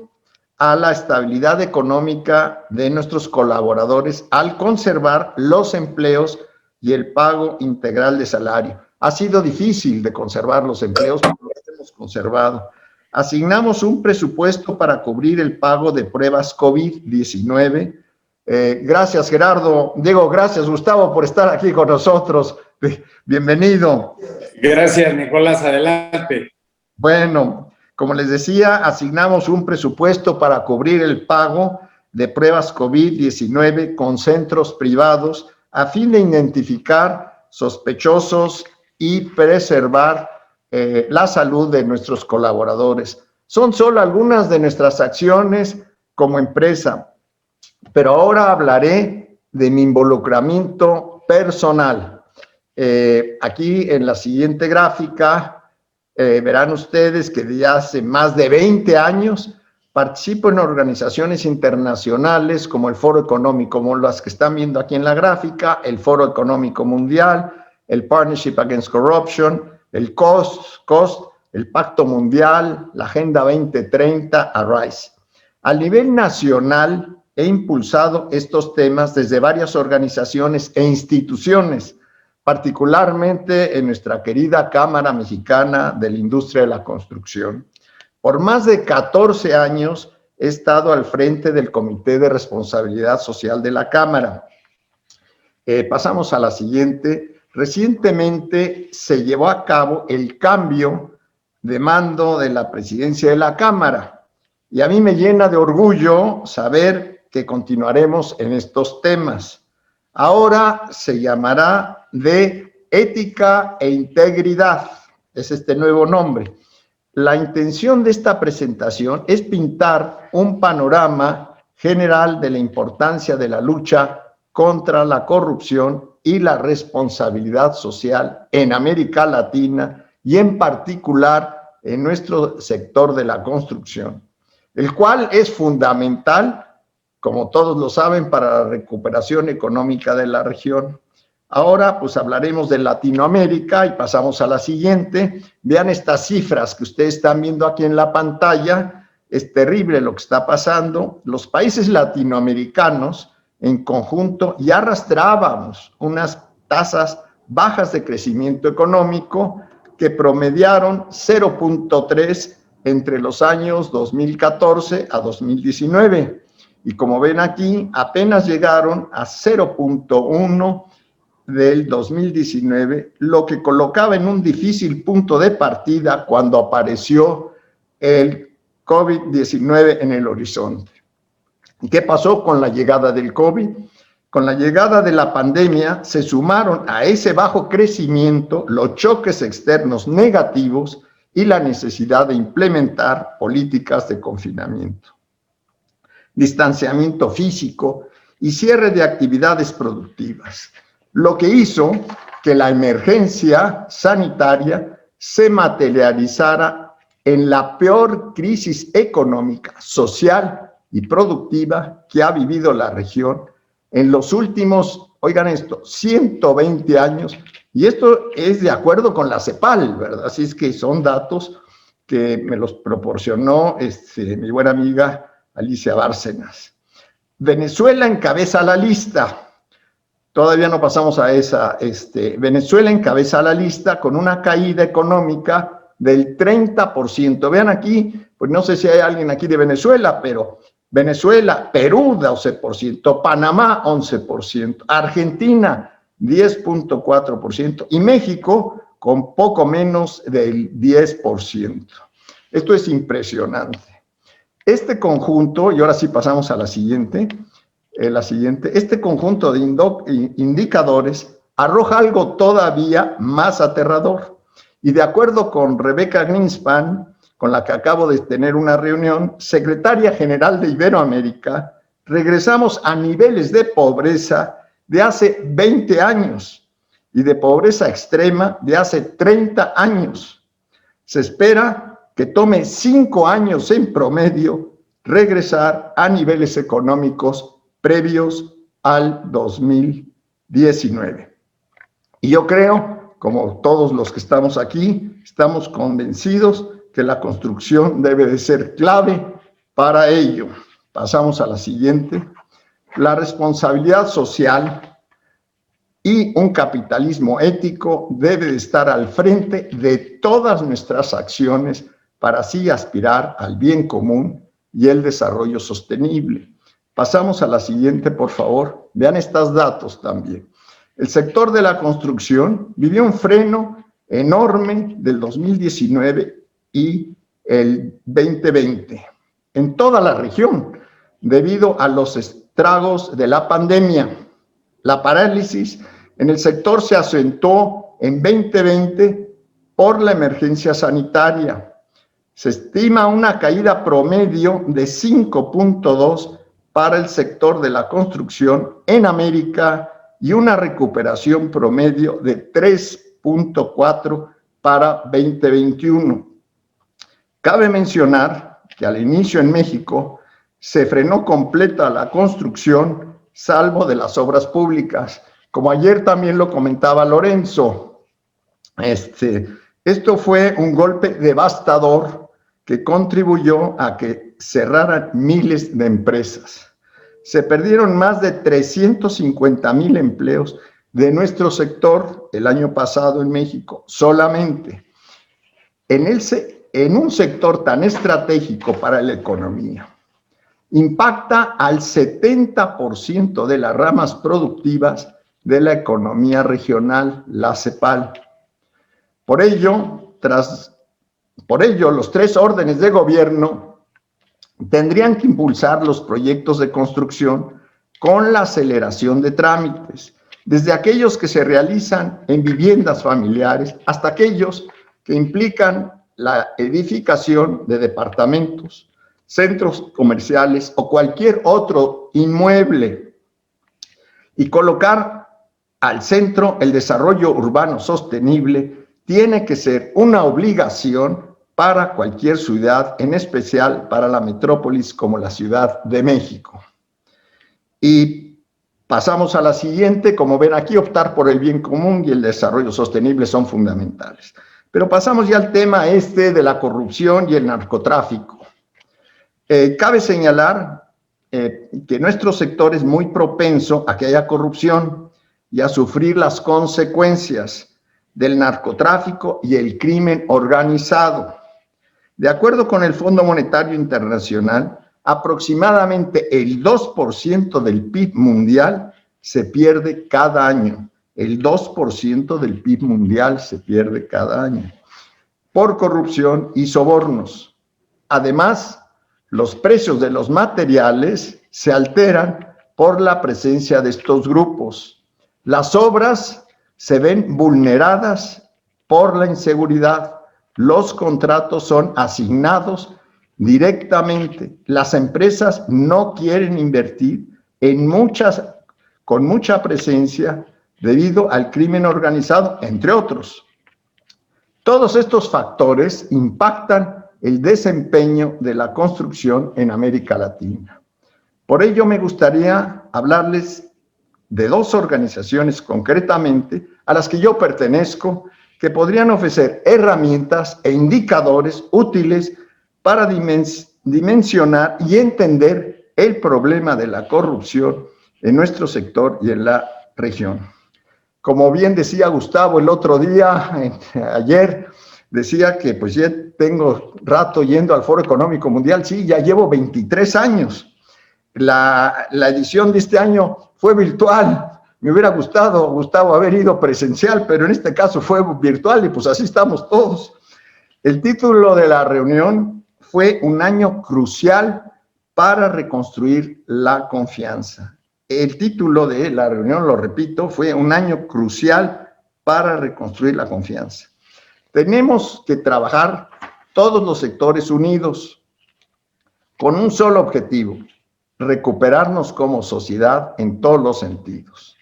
a la estabilidad económica de nuestros colaboradores al conservar los empleos y el pago integral de salario. Ha sido difícil de conservar los empleos, pero los hemos conservado. Asignamos un presupuesto para cubrir el pago de pruebas COVID-19. Gracias, Gerardo. Diego, gracias, Gustavo, por estar aquí con nosotros. Bienvenido. Gracias, Nicolás. Adelante. Bueno, como les decía, asignamos un presupuesto para cubrir el pago de pruebas COVID-19 con centros privados a fin de identificar sospechosos y preservar la salud de nuestros colaboradores. Son solo algunas de nuestras acciones como empresa, pero ahora hablaré de mi involucramiento personal. Aquí en la siguiente gráfica verán ustedes que desde hace más de 20 años participo en organizaciones internacionales como el Foro Económico, como las que están viendo aquí en la gráfica, el Foro Económico Mundial, el Partnership Against Corruption, el COST, el Pacto Mundial, la Agenda 2030, ARISE. A nivel nacional he impulsado estos temas desde varias organizaciones e instituciones, particularmente en nuestra querida Cámara Mexicana de la Industria de la Construcción. Por más de 14 años he estado al frente del Comité de Responsabilidad Social de la Cámara. Pasamos a la siguiente. Recientemente se llevó a cabo el cambio de mando de la presidencia de la Cámara, y a mí me llena de orgullo saber que continuaremos en estos temas. Ahora se llamará de Ética e Integridad, es este nuevo nombre. La intención de esta presentación es pintar un panorama general de la importancia de la lucha contra la corrupción y la responsabilidad social en América Latina y en particular en nuestro sector de la construcción, el cual es fundamental, como todos lo saben, para la recuperación económica de la región. Ahora, pues, hablaremos de Latinoamérica y pasamos a la siguiente. Vean estas cifras que ustedes están viendo aquí en la pantalla. Es terrible lo que está pasando. Los países latinoamericanos en conjunto ya arrastrábamos unas tasas bajas de crecimiento económico que promediaron 0.3 entre los años 2014 a 2019. Y como ven aquí, apenas llegaron a 0.1 del 2019, lo que colocaba en un difícil punto de partida cuando apareció el COVID-19 en el horizonte. ¿Qué pasó con la llegada del COVID? Con la llegada de la pandemia se sumaron a ese bajo crecimiento los choques externos negativos y la necesidad de implementar políticas de confinamiento, distanciamiento físico y cierre de actividades productivas, lo que hizo que la emergencia sanitaria se materializara en la peor crisis económica, social y productiva que ha vivido la región en los últimos, oigan esto, 120 años, y esto es de acuerdo con la CEPAL, ¿verdad? Así es que son datos que me los proporcionó mi buena amiga Alicia Bárcenas. Venezuela encabeza la lista. Todavía no pasamos a esa. Venezuela encabeza la lista con una caída económica del 30%. Vean aquí, pues no sé si hay alguien aquí de Venezuela, pero Venezuela, Perú 12%, Panamá 11%, Argentina 10.4% y México con poco menos del 10%. Esto es impresionante. Este conjunto, y ahora sí pasamos a la siguiente, este conjunto de indicadores arroja algo todavía más aterrador. Y de acuerdo con Rebeca Greenspan, con la que acabo de tener una reunión, secretaria general de Iberoamérica, regresamos a niveles de pobreza de hace 20 años y de pobreza extrema de hace 30 años. Se espera que tome 5 años en promedio regresar a niveles económicos previos al 2019. Y yo creo, como todos los que estamos aquí, estamos convencidos que la construcción debe de ser clave para ello. Pasamos a la siguiente. La responsabilidad social y un capitalismo ético debe de estar al frente de todas nuestras acciones para así aspirar al bien común y el desarrollo sostenible. Pasamos a la siguiente, por favor. Vean estos datos también. El sector de la construcción vivió un freno enorme del 2019 y el 2020 en toda la región debido a los estragos de la pandemia. La parálisis en el sector se acentuó en 2020 por la emergencia sanitaria. Se estima una caída promedio de 5.2 para el sector de la construcción en América y una recuperación promedio de 3.4 para 2021. Cabe mencionar que al inicio en México se frenó completa la construcción, salvo de las obras públicas, como ayer también lo comentaba Lorenzo. Esto fue un golpe devastador que contribuyó a que cerraran miles de empresas. Se perdieron más de 350,000 empleos de nuestro sector el año pasado en México, solamente. En un sector tan estratégico para la economía, impacta al 70% de las ramas productivas de la economía regional, la CEPAL. Por ello, los 3 órdenes de gobierno tendrían que impulsar los proyectos de construcción con la aceleración de trámites, desde aquellos que se realizan en viviendas familiares hasta aquellos que implican la edificación de departamentos, centros comerciales o cualquier otro inmueble, y colocar al centro el desarrollo urbano sostenible tiene que ser una obligación para cualquier ciudad, en especial para la metrópolis como la Ciudad de México. Y pasamos a la siguiente. Como ven aquí, optar por el bien común y el desarrollo sostenible son fundamentales. Pero pasamos ya al tema de la corrupción y el narcotráfico. Cabe señalar que nuestro sector es muy propenso a que haya corrupción y a sufrir las consecuencias del narcotráfico y el crimen organizado. De acuerdo con el Fondo Monetario Internacional, aproximadamente el 2% del PIB mundial se pierde cada año. El 2% del PIB mundial se pierde cada año por corrupción y sobornos. Además, los precios de los materiales se alteran por la presencia de estos grupos. Las obras se ven vulneradas por la inseguridad. Los contratos son asignados directamente. Las empresas no quieren invertir con mucha presencia debido al crimen organizado, entre otros. Todos estos factores impactan el desempeño de la construcción en América Latina. Por ello me gustaría hablarles de dos organizaciones concretamente a las que yo pertenezco, que podrían ofrecer herramientas e indicadores útiles para dimensionar y entender el problema de la corrupción en nuestro sector y en la región. Como bien decía Gustavo el otro día, ayer, decía que pues ya tengo rato yendo al Foro Económico Mundial. Sí, ya llevo 23 años. La edición de este año fue virtual. Me hubiera gustado, Gustavo, haber ido presencial, pero en este caso fue virtual y pues así estamos todos. El título de la reunión fue un año crucial para reconstruir la confianza. El título de la reunión, lo repito, fue un año crucial para reconstruir la confianza. Tenemos que trabajar todos los sectores unidos con un solo objetivo: recuperarnos como sociedad en todos los sentidos.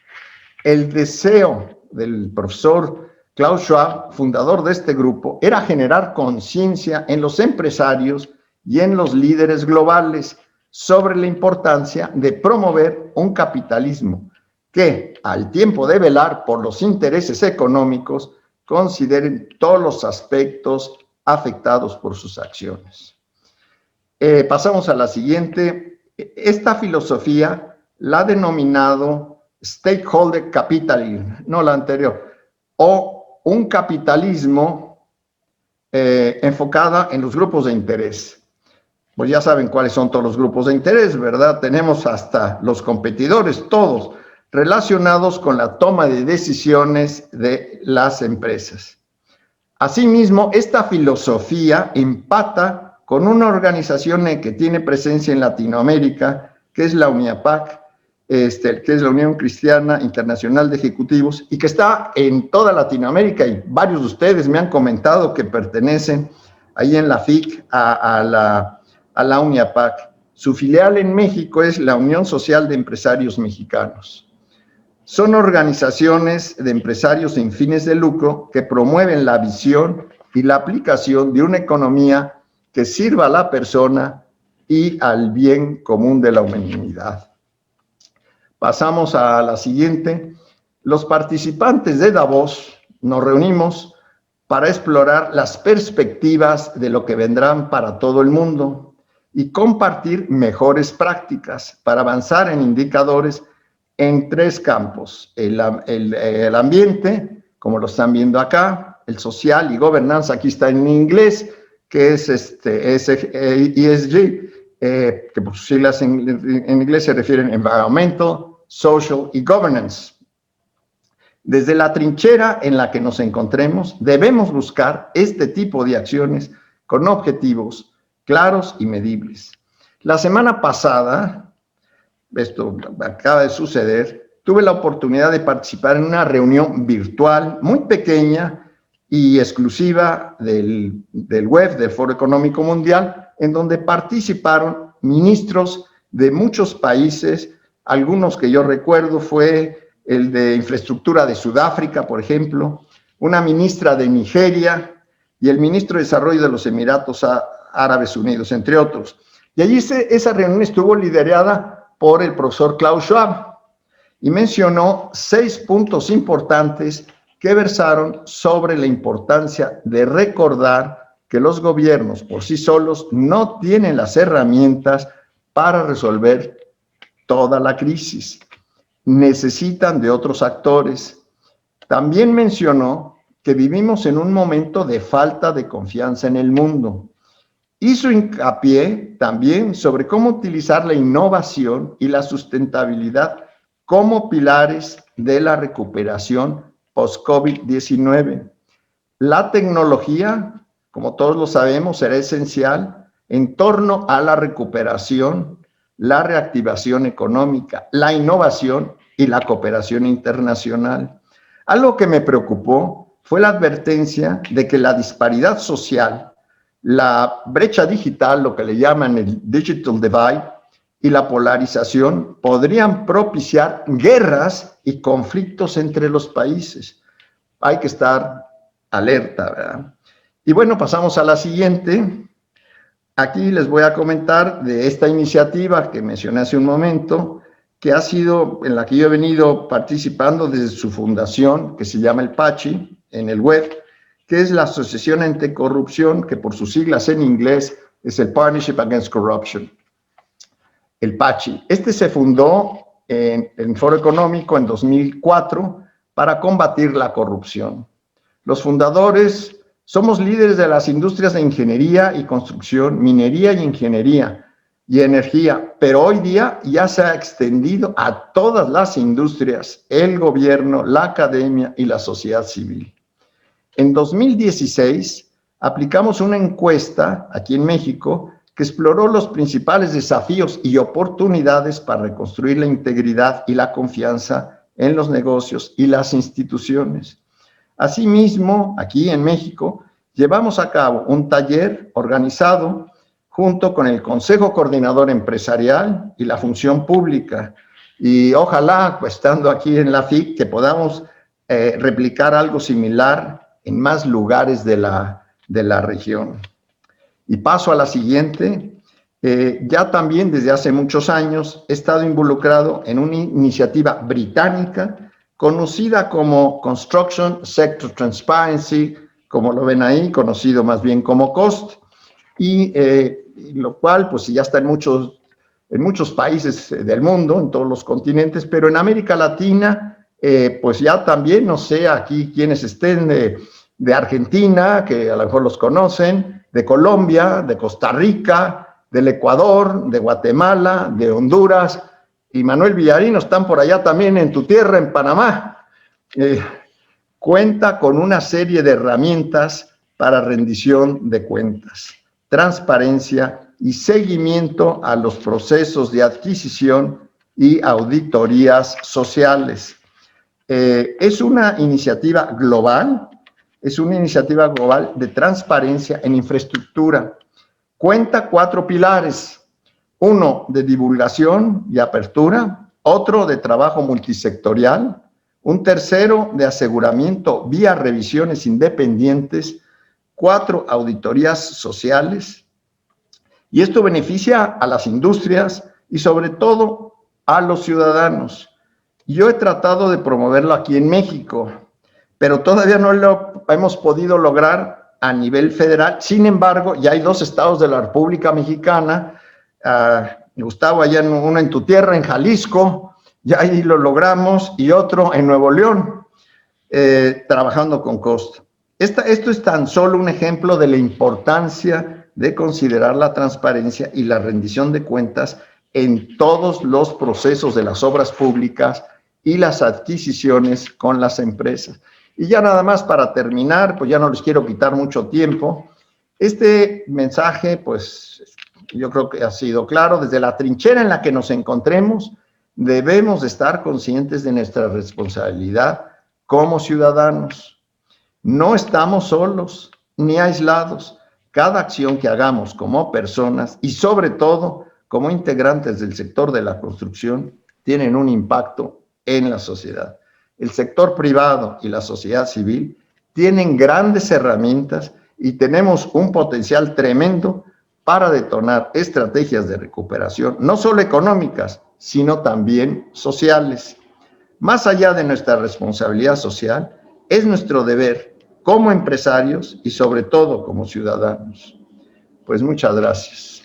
El deseo del profesor Klaus Schwab, fundador de este grupo, era generar conciencia en los empresarios y en los líderes globales sobre la importancia de promover un capitalismo que, al tiempo de velar por los intereses económicos, consideren todos los aspectos afectados por sus acciones. Pasamos a la siguiente. Esta filosofía la ha denominado stakeholder capitalism, no la anterior, o un capitalismo enfocada en los grupos de interés. Pues ya saben cuáles son todos los grupos de interés, ¿verdad? Tenemos hasta los competidores, todos relacionados con la toma de decisiones de las empresas. Asimismo, esta filosofía empata con una organización que tiene presencia en Latinoamérica, que es la UNIAPAC, que es la Unión Cristiana Internacional de Ejecutivos, y que está en toda Latinoamérica, y varios de ustedes me han comentado que pertenecen ahí en la FIC a la UNIAPAC. Su filial en México es la Unión Social de Empresarios Mexicanos. Son organizaciones de empresarios sin fines de lucro que promueven la visión y la aplicación de una economía que sirva a la persona y al bien común de la humanidad. Pasamos a la siguiente. Los participantes de Davos nos reunimos para explorar las perspectivas de lo que vendrán para todo el mundo y compartir mejores prácticas para avanzar en indicadores en tres campos: el ambiente, como lo están viendo acá, el social y gobernanza, aquí está en inglés, que es ESG, que por sus siglas en inglés se refieren Environmental, Social y Governance. Desde la trinchera en la que nos encontremos, debemos buscar este tipo de acciones con objetivos claros y medibles. La semana pasada, esto acaba de suceder, tuve la oportunidad de participar en una reunión virtual muy pequeña y exclusiva del web del Foro Económico Mundial, en donde participaron ministros de muchos países. Algunos que yo recuerdo fue el de infraestructura de Sudáfrica, por ejemplo, una ministra de Nigeria y el ministro de Desarrollo de los Emiratos Árabes Unidos, entre otros. Y allí esa reunión estuvo liderada por el profesor Klaus Schwab y mencionó 6 puntos importantes que versaron sobre la importancia de recordar que los gobiernos por sí solos no tienen las herramientas para resolver toda la crisis. Necesitan de otros actores. También mencionó que vivimos en un momento de falta de confianza en el mundo. Hizo hincapié también sobre cómo utilizar la innovación y la sustentabilidad como pilares de la recuperación post-COVID-19. La tecnología, como todos lo sabemos, será esencial en torno a la recuperación, la reactivación económica, la innovación y la cooperación internacional. Algo que me preocupó fue la advertencia de que la disparidad social, la brecha digital, lo que le llaman el digital divide, y la polarización podrían propiciar guerras y conflictos entre los países. Hay que estar alerta, ¿verdad? Y bueno, pasamos a la siguiente. Aquí les voy a comentar de esta iniciativa que mencioné hace un momento, que ha sido, en la que yo he venido participando desde su fundación, que se llama el PACHI, en el web, que es la Asociación Anticorrupción, que por sus siglas en inglés es el Partnership Against Corruption, el PACHI. Este se fundó en el Foro Económico en 2004 para combatir la corrupción. Los fundadores somos líderes de las industrias de ingeniería y construcción, minería y ingeniería y energía, pero hoy día ya se ha extendido a todas las industrias, el gobierno, la academia y la sociedad civil. En 2016 aplicamos una encuesta aquí en México que exploró los principales desafíos y oportunidades para reconstruir la integridad y la confianza en los negocios y las instituciones. Asimismo, aquí en México, llevamos a cabo un taller organizado junto con el Consejo Coordinador Empresarial y la Función Pública. Y ojalá, pues, estando aquí en la FIC, que podamos replicar algo similar en más lugares de la región. Y paso a la siguiente. Ya también desde hace muchos años he estado involucrado en una iniciativa británica conocida como Construction Sector Transparency, como lo ven ahí, conocido más bien como COST, y lo cual pues ya está en muchos países del mundo, en todos los continentes, pero en América Latina, pues ya también, no sé, aquí quienes estén de Argentina, que a lo mejor los conocen, de Colombia, de Costa Rica, del Ecuador, de Guatemala, de Honduras, y Manuel Villarino están por allá también en tu tierra, en Panamá. Cuenta con una serie de herramientas para rendición de cuentas, transparencia y seguimiento a los procesos de adquisición y auditorías sociales. Es una iniciativa global, de transparencia en infraestructura. Cuenta 4 pilares: uno de divulgación y apertura, otro de trabajo multisectorial, un tercero de aseguramiento vía revisiones independientes, 4 auditorías sociales, y esto beneficia a las industrias y sobre todo a los ciudadanos. Yo he tratado de promoverlo aquí en México, pero todavía no lo hemos podido lograr a nivel federal. Sin embargo, ya hay 2 estados de la República Mexicana, Gustavo, allá uno en tu tierra, en Jalisco, ya ahí lo logramos, y otro en Nuevo León, trabajando con COST. Esto es tan solo un ejemplo de la importancia de considerar la transparencia y la rendición de cuentas en todos los procesos de las obras públicas y las adquisiciones con las empresas. Y ya nada más para terminar, pues ya no les quiero quitar mucho tiempo. Este mensaje, pues yo creo que ha sido claro. Desde la trinchera en la que nos encontremos, debemos de estar conscientes de nuestra responsabilidad como ciudadanos. No estamos solos ni aislados. Cada acción que hagamos como personas y sobre todo como integrantes del sector de la construcción tienen un impacto en la sociedad. El sector privado y la sociedad civil tienen grandes herramientas y tenemos un potencial tremendo para detonar estrategias de recuperación, no solo económicas, sino también sociales. Más allá de nuestra responsabilidad social, es nuestro deber como empresarios y sobre todo como ciudadanos. Pues muchas gracias.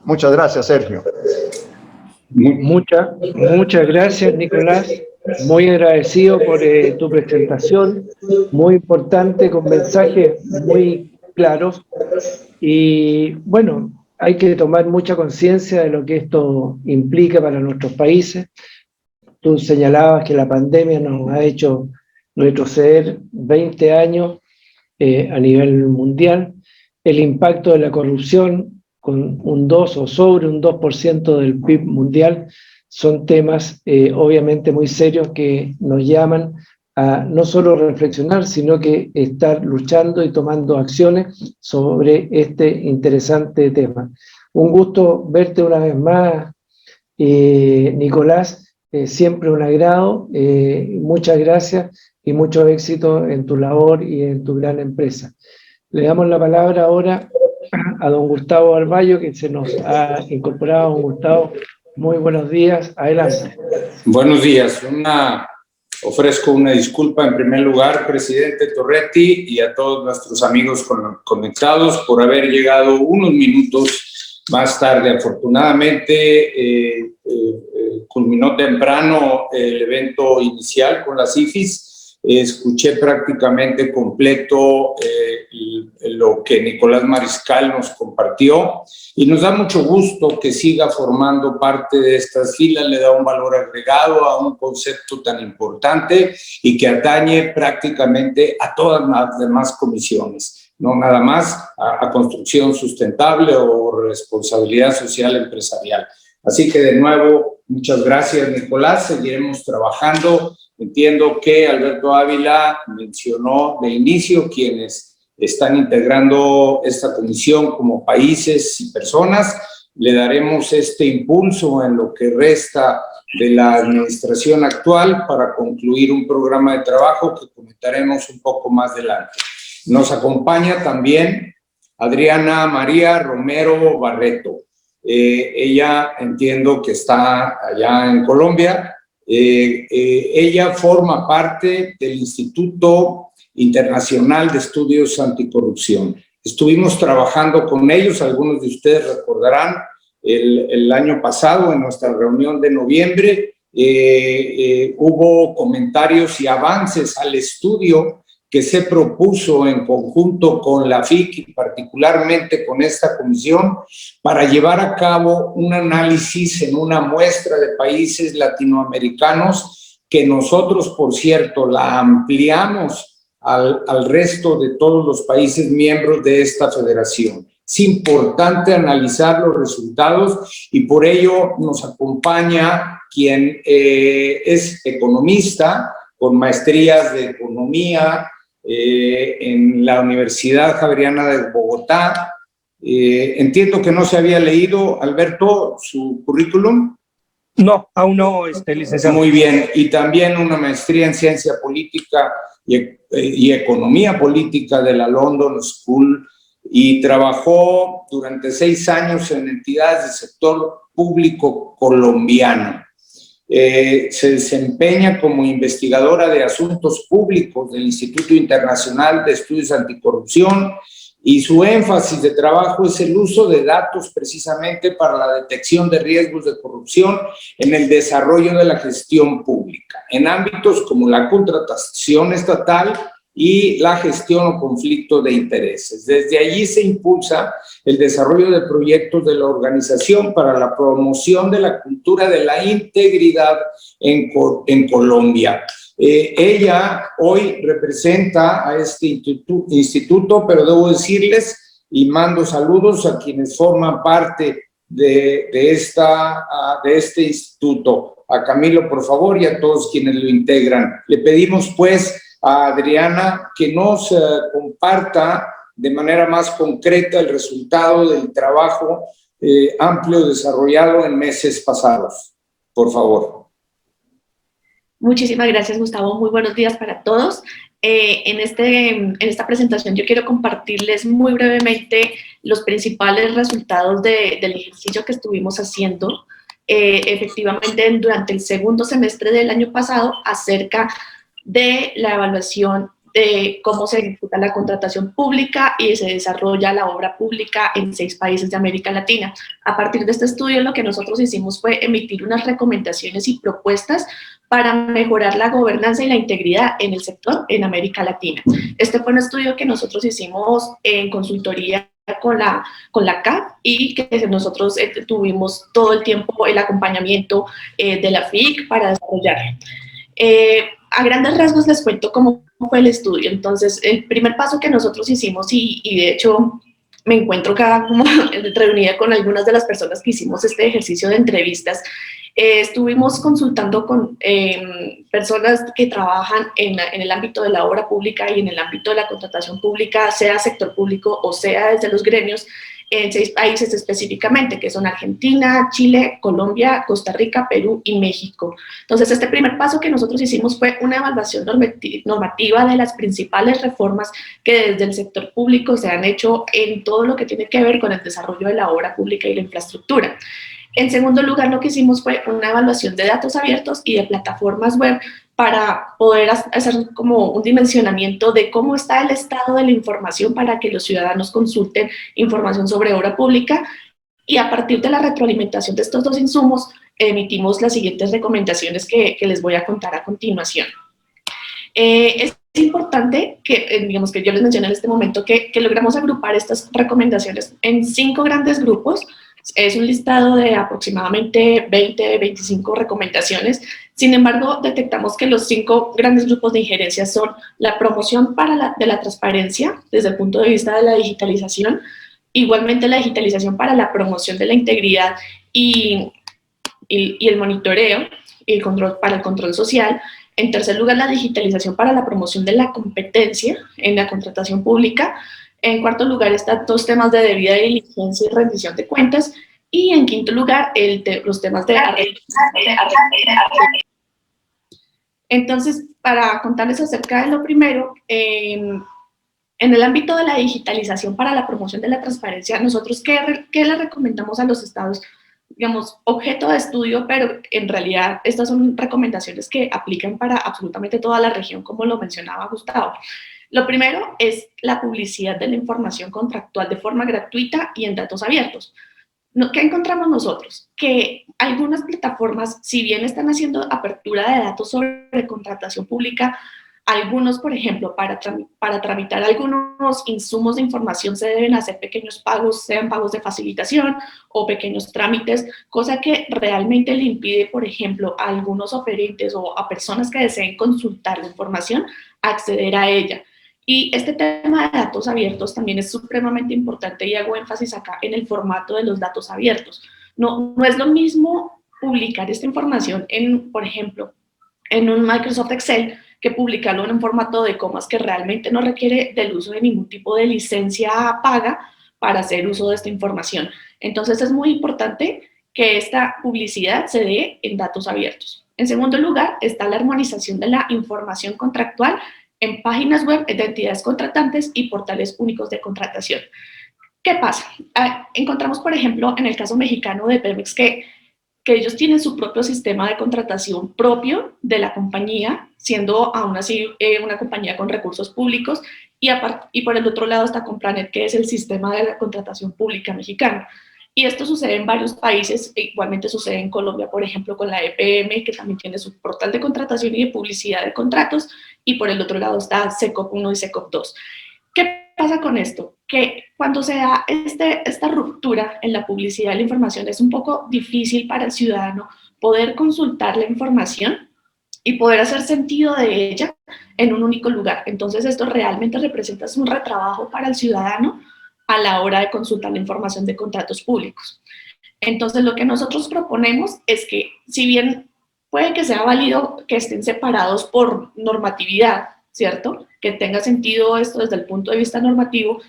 Muchas gracias, Sergio. Muchas gracias, Nicolás. Muy agradecido por tu presentación, muy importante, con mensajes muy claros. Y bueno, hay que tomar mucha conciencia de lo que esto implica para nuestros países. Tú señalabas que la pandemia nos ha hecho retroceder 20 años a nivel mundial. El impacto de la corrupción con un 2 o sobre un 2% del PIB mundial son temas obviamente muy serios que nos llaman a no solo reflexionar, sino que estar luchando y tomando acciones sobre este interesante tema. Un gusto verte una vez más, Nicolás, siempre un agrado, muchas gracias y mucho éxito en tu labor y en tu gran empresa. Le damos la palabra ahora a don Gustavo Arballo, que se nos ha incorporado. Don Gustavo, muy buenos días, adelante. Buenos días. Ofrezco una disculpa en primer lugar, presidente Torretti, y a todos nuestros amigos conectados por haber llegado unos minutos más tarde. Afortunadamente, culminó temprano el evento inicial con las IFIS. Escuché prácticamente completo lo que Nicolás Mariscal nos compartió y nos da mucho gusto que siga formando parte de estas filas. Le da un valor agregado a un concepto tan importante y que atañe prácticamente a todas las demás comisiones, no nada más a construcción sustentable o responsabilidad social empresarial. Así que de nuevo, muchas gracias, Nicolás. Seguiremos trabajando. Entiendo que Alberto Ávila mencionó de inicio quienes están integrando esta comisión como países y personas. Le daremos este impulso en lo que resta de la administración actual para concluir un programa de trabajo que comentaremos un poco más adelante. Nos acompaña también Adriana María Romero Barreto. Ella entiendo que está allá en Colombia. Ella forma parte del Instituto Internacional de Estudios Anticorrupción. Estuvimos trabajando con ellos, algunos de ustedes recordarán, el año pasado en nuestra reunión de noviembre. Hubo comentarios y avances al estudio que se propuso en conjunto con la FIC y particularmente con esta comisión para llevar a cabo un análisis en una muestra de países latinoamericanos que nosotros, por cierto, la ampliamos al resto de todos los países miembros de esta federación. Es importante analizar los resultados y por ello nos acompaña quien es economista con maestrías de economía en la Universidad Javeriana de Bogotá. Entiendo que no se había leído, Alberto, su currículum. No, aún no, licenciado. Muy bien, y también una maestría en ciencia política y economía política de la London School, y trabajó durante 6 años en entidades del sector público colombiano. Se desempeña como investigadora de asuntos públicos del Instituto Internacional de Estudios Anticorrupción y su énfasis de trabajo es el uso de datos precisamente para la detección de riesgos de corrupción en el desarrollo de la gestión pública, en ámbitos como la contratación estatal y la gestión o conflicto de intereses. Desde allí se impulsa el desarrollo de proyectos de la organización para la promoción de la cultura de la integridad en Colombia. Ella hoy representa a este instituto, pero debo decirles y mando saludos a quienes forman parte de este instituto. A Camilo, por favor, y a todos quienes lo integran. Le pedimos, pues, a Adriana que nos comparta de manera más concreta el resultado del trabajo amplio desarrollado en meses pasados. Por favor. Muchísimas gracias, Gustavo. Muy buenos días para todos. En esta presentación yo quiero compartirles muy brevemente los principales resultados del ejercicio que estuvimos haciendo efectivamente durante el segundo semestre del año pasado acerca de la evaluación de cómo se ejecuta la contratación pública y se desarrolla la obra pública en 6 países de América Latina. A partir de este estudio, lo que nosotros hicimos fue emitir unas recomendaciones y propuestas para mejorar la gobernanza y la integridad en el sector en América Latina. Este fue un estudio que nosotros hicimos en consultoría con la CAP y que nosotros tuvimos todo el tiempo el acompañamiento de la FIC para desarrollarlo. A grandes rasgos les cuento cómo fue el estudio. Entonces, el primer paso que nosotros hicimos, y de hecho me encuentro acá como reunida con algunas de las personas que hicimos este ejercicio de entrevistas, estuvimos consultando con personas que trabajan en el ámbito de la obra pública y en el ámbito de la contratación pública, sea sector público o sea desde los gremios, en 6 países específicamente, que son Argentina, Chile, Colombia, Costa Rica, Perú y México. Entonces, este primer paso que nosotros hicimos fue una evaluación normativa de las principales reformas que desde el sector público se han hecho en todo lo que tiene que ver con el desarrollo de la obra pública y la infraestructura. En segundo lugar, lo que hicimos fue una evaluación de datos abiertos y de plataformas web para poder hacer como un dimensionamiento de cómo está el estado de la información para que los ciudadanos consulten información sobre obra pública, y a partir de la retroalimentación de estos 2 insumos emitimos las siguientes recomendaciones que les voy a contar a continuación. Es importante que, digamos, que yo les mencioné en este momento que logramos agrupar estas recomendaciones en 5 grandes grupos. Es un listado de aproximadamente 20, 25 recomendaciones. Sin embargo, detectamos que los 5 grandes grupos de injerencia son la promoción de la transparencia desde el punto de vista de la digitalización, igualmente la digitalización para la promoción de la integridad y el monitoreo y el control, para el control social. En tercer lugar, la digitalización para la promoción de la competencia en la contratación pública. En cuarto lugar están 2 temas de debida diligencia y rendición de cuentas. Y en quinto lugar, los temas de... Entonces, para contarles acerca de lo primero, en el ámbito de la digitalización para la promoción de la transparencia, nosotros, ¿qué le recomendamos a los estados? Digamos, objeto de estudio, pero en realidad estas son recomendaciones que aplican para absolutamente toda la región, como lo mencionaba Gustavo. Lo primero es la publicidad de la información contractual de forma gratuita y en datos abiertos. ¿Qué encontramos nosotros? Que algunas plataformas, si bien están haciendo apertura de datos sobre contratación pública, algunos, por ejemplo, para tramitar algunos insumos de información se deben hacer pequeños pagos, sean pagos de facilitación o pequeños trámites, cosa que realmente le impide, por ejemplo, a algunos oferentes o a personas que deseen consultar la información, acceder a ella. Y este tema de datos abiertos también es supremamente importante y hago énfasis acá en el formato de los datos abiertos. No es lo mismo publicar esta información por ejemplo, en un Microsoft Excel que publicarlo en un formato de comas que realmente no requiere del uso de ningún tipo de licencia paga para hacer uso de esta información. Entonces es muy importante que esta publicidad se dé en datos abiertos. En segundo lugar está la armonización de la información contractual en páginas web de entidades contratantes y portales únicos de contratación. ¿Qué pasa? Encontramos, por ejemplo, en el caso mexicano de Pemex que ellos tienen su propio sistema de contratación propio de la compañía, siendo aún así una compañía con recursos públicos, y por el otro lado está Complanet, que es el sistema de la contratación pública mexicana. Y esto sucede en varios países, igualmente sucede en Colombia, por ejemplo, con la EPM, que también tiene su portal de contratación y de publicidad de contratos, y por el otro lado está SECOP 1 y SECOP 2. ¿Qué pasa con esto? Que cuando se da esta ruptura en la publicidad de la información es un poco difícil para el ciudadano poder consultar la información y poder hacer sentido de ella en un único lugar. Entonces esto realmente representa un retrabajo para el ciudadano a la hora de consultar la información de contratos públicos. Entonces lo que nosotros proponemos es que, si bien puede que sea válido que estén separados por normatividad, ¿cierto? Que tenga sentido esto desde el punto de vista normativo,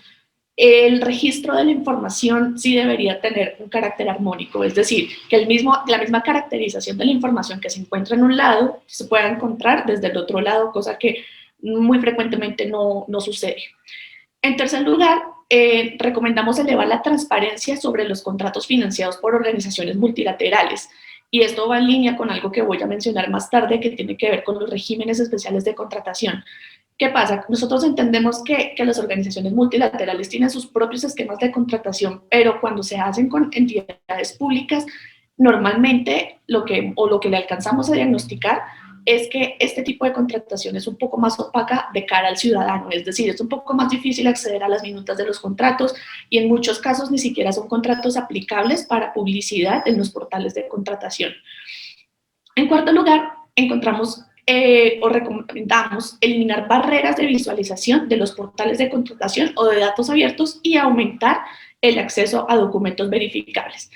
el registro de la información sí debería tener un carácter armónico, es decir, que la misma caracterización de la información que se encuentra en un lado se pueda encontrar desde el otro lado, cosa que muy frecuentemente no sucede. En tercer lugar, recomendamos elevar la transparencia sobre los contratos financiados por organizaciones multilaterales. Y esto va en línea con algo que voy a mencionar más tarde, que tiene que ver con los regímenes especiales de contratación. ¿Qué pasa? Nosotros entendemos que las organizaciones multilaterales tienen sus propios esquemas de contratación, pero cuando se hacen con entidades públicas, normalmente lo que le alcanzamos a diagnosticar es que este tipo de contratación es un poco más opaca de cara al ciudadano, es decir, es un poco más difícil acceder a las minutas de los contratos y en muchos casos ni siquiera son contratos aplicables para publicidad en los portales de contratación. En cuarto lugar, encontramos o recomendamos eliminar barreras de visualización de los portales de contratación o de datos abiertos y aumentar el acceso a documentos verificables.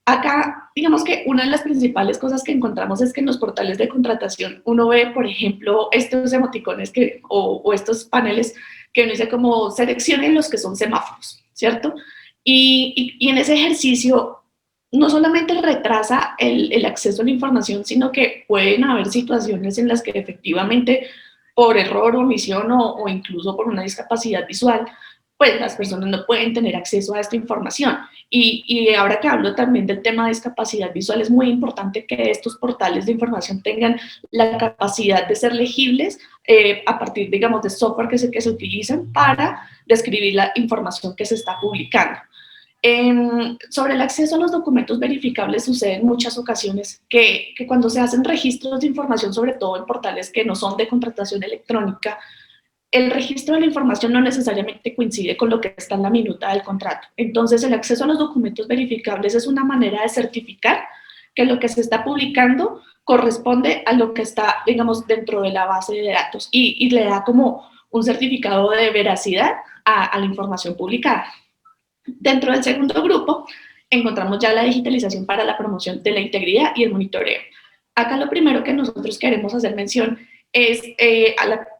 Acá, digamos que una de las principales cosas que encontramos es que en los portales de contratación uno ve, por ejemplo, estos emoticones o estos paneles que uno dice como seleccionen los que son semáforos, ¿cierto? Y en ese ejercicio no solamente retrasa el acceso a la información, sino que pueden haber situaciones en las que efectivamente por error, omisión o incluso por una discapacidad visual, pues las personas no pueden tener acceso a esta información. Y ahora que hablo también del tema de discapacidad visual, es muy importante que estos portales de información tengan la capacidad de ser legibles a partir, digamos, de software que se utilizan para describir la información que se está publicando. Sobre el acceso a los documentos verificables sucede en muchas ocasiones que cuando se hacen registros de información, sobre todo en portales que no son de contratación electrónica, el registro de la información no necesariamente coincide con lo que está en la minuta del contrato. Entonces, el acceso a los documentos verificables es una manera de certificar que lo que se está publicando corresponde a lo que está, digamos, dentro de la base de datos y le da como un certificado de veracidad a la información publicada. Dentro del segundo grupo, encontramos ya la digitalización para la promoción de la integridad y el monitoreo. Acá lo primero que nosotros queremos hacer mención es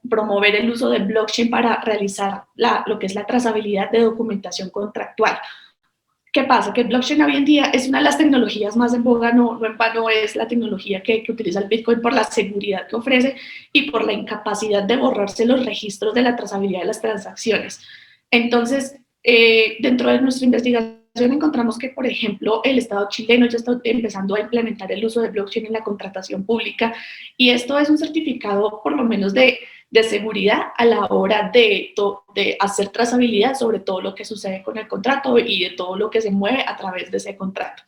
promover el uso de blockchain para realizar lo que es la trazabilidad de documentación contractual. ¿Qué pasa? Que el blockchain hoy en día es una de las tecnologías más en boga, no en vano es la tecnología que utiliza el Bitcoin por la seguridad que ofrece y por la incapacidad de borrarse los registros de la trazabilidad de las transacciones. Entonces, dentro de nuestra investigación encontramos que, por ejemplo, el Estado chileno ya está empezando a implementar el uso de blockchain en la contratación pública y esto es un certificado por lo menos de seguridad a la hora de hacer trazabilidad sobre todo lo que sucede con el contrato y de todo lo que se mueve a través de ese contrato.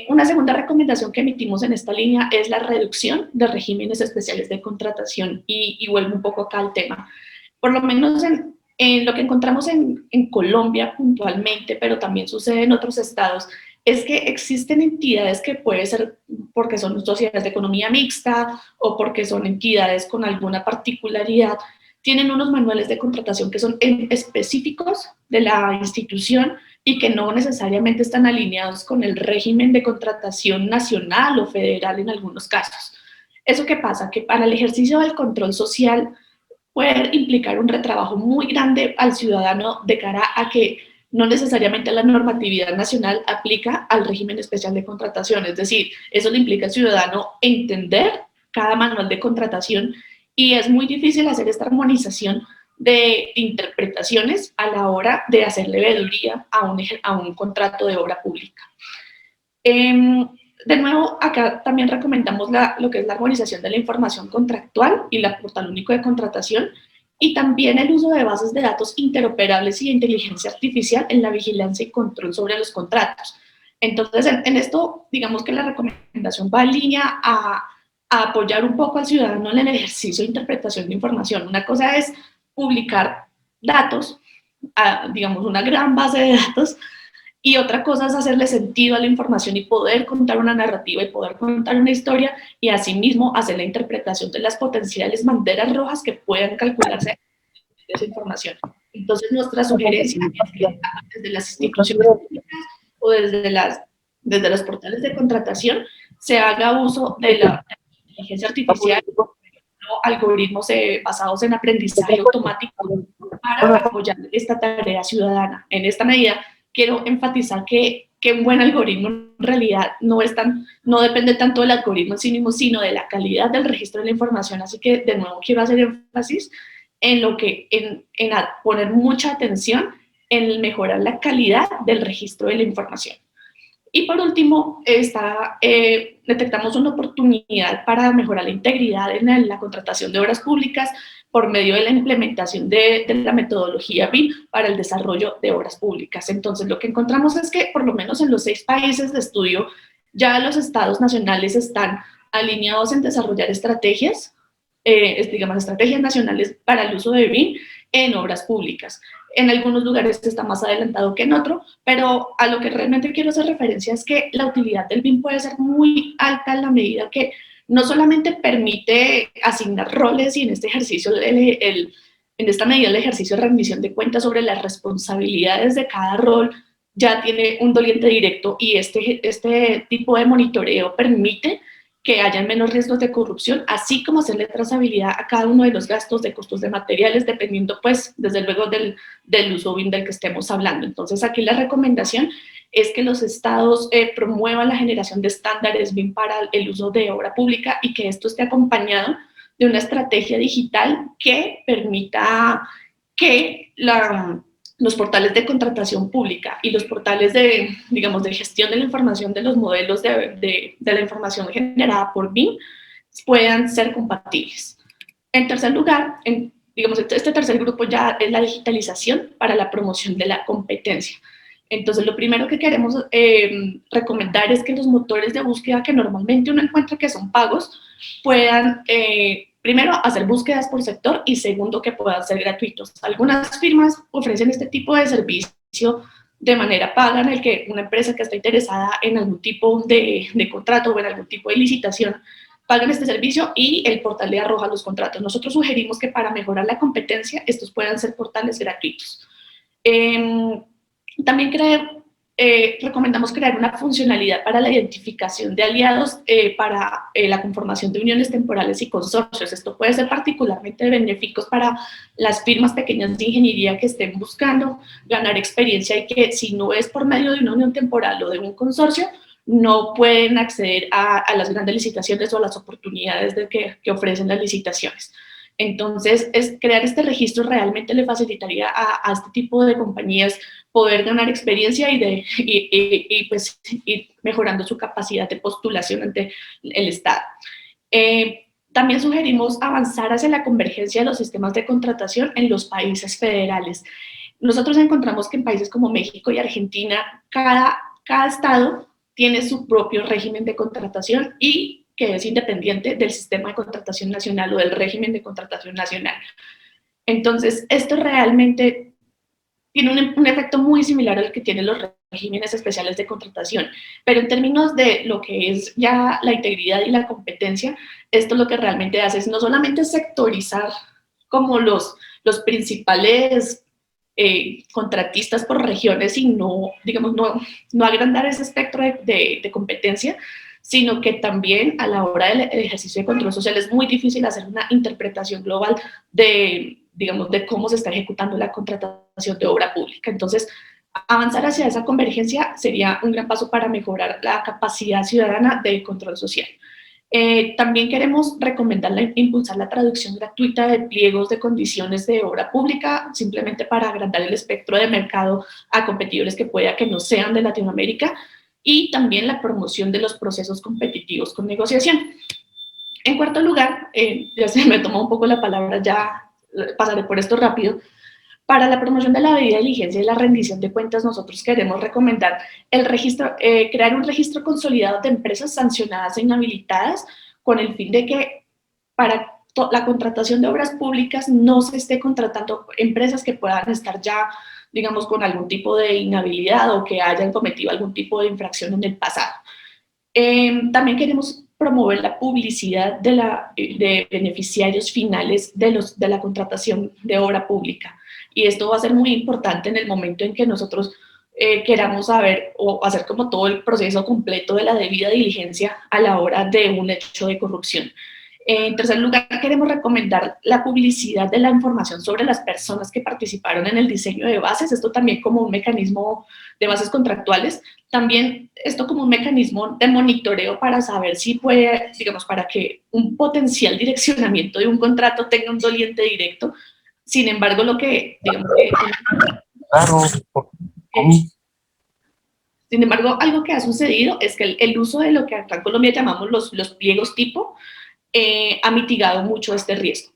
Una segunda recomendación que emitimos en esta línea es la reducción de regímenes especiales de contratación y vuelvo un poco acá al tema. Por lo menos en lo que encontramos en Colombia puntualmente, pero también sucede en otros estados, es que existen entidades que puede ser porque son sociedades de economía mixta o porque son entidades con alguna particularidad, tienen unos manuales de contratación que son específicos de la institución y que no necesariamente están alineados con el régimen de contratación nacional o federal en algunos casos. ¿Eso qué pasa? Que para el ejercicio del control social puede implicar un retrabajo muy grande al ciudadano de cara a que no necesariamente la normatividad nacional aplica al régimen especial de contratación, es decir, eso le implica al ciudadano entender cada manual de contratación y es muy difícil hacer esta armonización de interpretaciones a la hora de hacerle veeduría a un contrato de obra pública. De nuevo, acá también recomendamos lo que es la armonización de la información contractual y la portal único de contratación y también el uso de bases de datos interoperables y de inteligencia artificial en la vigilancia y control sobre los contratos. Entonces, en esto, digamos que la recomendación va en línea a apoyar un poco al ciudadano en el ejercicio de interpretación de información. Una cosa es publicar datos, digamos una gran base de datos, y otra cosa es hacerle sentido a la información y poder contar una narrativa y poder contar una historia y asimismo hacer la interpretación de las potenciales banderas rojas que puedan calcularse de esa información. Entonces nuestra sugerencia es que desde las instituciones públicas o desde los portales de contratación se haga uso de la inteligencia artificial, algoritmos basados en aprendizaje automático para apoyar esta tarea ciudadana. En esta medida, quiero enfatizar que un buen algoritmo en realidad no depende tanto del algoritmo en sí mismo, sino de la calidad del registro de la información. Así que, de nuevo, quiero hacer énfasis en poner mucha atención en mejorar la calidad del registro de la información. Y por último, detectamos una oportunidad para mejorar la integridad en la contratación de obras públicas por medio de la implementación de la metodología BIM para el desarrollo de obras públicas. Entonces, lo que encontramos es que, por lo menos en los 6 países de estudio, ya los estados nacionales están alineados en desarrollar estrategias, digamos, estrategias nacionales para el uso de BIM en obras públicas. En algunos lugares está más adelantado que en otro, pero a lo que realmente quiero hacer referencia es que la utilidad del BIM puede ser muy alta en la medida que no solamente permite asignar roles y en este ejercicio, en esta medida el ejercicio de rendición de cuentas sobre las responsabilidades de cada rol ya tiene un doliente directo y este tipo de monitoreo permite que hayan menos riesgos de corrupción, así como hacerle trazabilidad a cada uno de los gastos de costos de materiales, dependiendo, pues, desde luego del uso BIM del que estemos hablando. Entonces, aquí la recomendación es que los estados promuevan la generación de estándares BIM para el uso de obra pública y que esto esté acompañado de una estrategia digital que permita que los portales de contratación pública y los portales de, digamos, de gestión de la información de los modelos de la información generada por BIM puedan ser compatibles. En tercer lugar, digamos, este tercer grupo ya es la digitalización para la promoción de la competencia. Entonces, lo primero que queremos recomendar es que los motores de búsqueda que normalmente uno encuentra que son pagos puedan, primero, hacer búsquedas por sector y segundo, que puedan ser gratuitos. Algunas firmas ofrecen este tipo de servicio de manera paga, en el que una empresa que está interesada en algún tipo de contrato o en algún tipo de licitación pagan este servicio y el portal le arroja los contratos. Nosotros sugerimos que para mejorar la competencia, estos puedan ser portales gratuitos. También recomendamos crear una funcionalidad para la identificación de aliados para la conformación de uniones temporales y consorcios. Esto puede ser particularmente benéfico para las firmas pequeñas de ingeniería que estén buscando ganar experiencia y que, si no es por medio de una unión temporal o de un consorcio, no pueden acceder a las grandes licitaciones o a las oportunidades que ofrecen las licitaciones. Entonces, crear este registro realmente le facilitaría a este tipo de compañías poder ganar experiencia y pues ir mejorando su capacidad de postulación ante el Estado. También sugerimos avanzar hacia la convergencia de los sistemas de contratación en los países federales. Nosotros encontramos que en países como México y Argentina, cada estado tiene su propio régimen de contratación y que es independiente del sistema de contratación nacional o del régimen de contratación nacional. Entonces, esto realmente tiene un efecto muy similar al que tienen los regímenes especiales de contratación, pero en términos de lo que es ya la integridad y la competencia, esto lo que realmente hace es no solamente sectorizar como los principales contratistas por regiones, sino, digamos, no agrandar ese espectro de competencia, sino que también a la hora del ejercicio de control social es muy difícil hacer una interpretación global digamos, de cómo se está ejecutando la contratación de obra pública. Entonces, avanzar hacia esa convergencia sería un gran paso para mejorar la capacidad ciudadana de control social. También queremos impulsar la traducción gratuita de pliegos de condiciones de obra pública, simplemente para agrandar el espectro de mercado a competidores que pueda que no sean de Latinoamérica, y también la promoción de los procesos competitivos con negociación. En cuarto lugar, ya se me tomó un poco la palabra, ya pasaré por esto rápido. Para la promoción de la debida diligencia y la rendición de cuentas, nosotros queremos recomendar crear un registro consolidado de empresas sancionadas e inhabilitadas, con el fin de que para la contratación de obras públicas no se esté contratando empresas que puedan estar ya, digamos, con algún tipo de inhabilidad o que hayan cometido algún tipo de infracción en el pasado. También queremos promover la publicidad de beneficiarios finales de la contratación de obra pública. Y esto va a ser muy importante en el momento en que nosotros queramos saber o hacer como todo el proceso completo de la debida diligencia a la hora de un hecho de corrupción. En tercer lugar, queremos recomendar la publicidad de la información sobre las personas que participaron en el diseño de bases, esto también como un mecanismo de bases contractuales, también esto como un mecanismo de monitoreo para saber si puede, digamos, para que un potencial direccionamiento de un contrato tenga un doliente directo. Sin embargo, lo que, digamos, sin embargo, algo que ha sucedido es que el uso de lo que acá en Colombia llamamos los pliegos tipo, ha mitigado mucho este riesgo.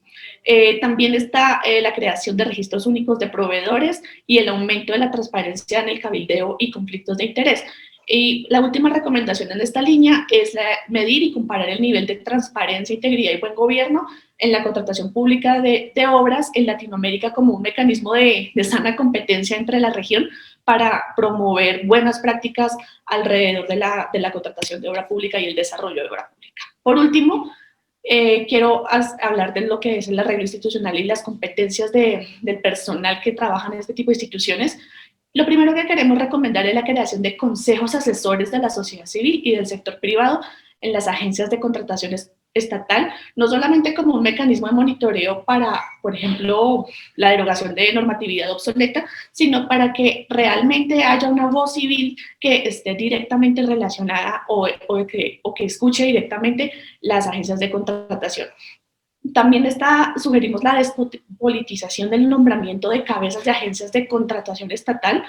También está la creación de registros únicos de proveedores y el aumento de la transparencia en el cabildeo y conflictos de interés. Y la última recomendación en esta línea es medir y comparar el nivel de transparencia, integridad y buen gobierno en la contratación pública de obras en Latinoamérica como un mecanismo de sana competencia entre la región para promover buenas prácticas alrededor de la contratación de obra pública y el desarrollo de obra pública. Por último, quiero hablar de lo que es el arreglo institucional y las competencias del personal que trabaja en este tipo de instituciones. Lo primero que queremos recomendar es la creación de consejos asesores de la sociedad civil y del sector privado, en las agencias de contratación estatal, no solamente como un mecanismo de monitoreo para, por ejemplo, la derogación de normatividad obsoleta, sino para que realmente haya una voz civil que esté directamente relacionada o que escuche directamente las agencias de contratación. También sugerimos la despolitización del nombramiento de cabezas de agencias de contratación estatal,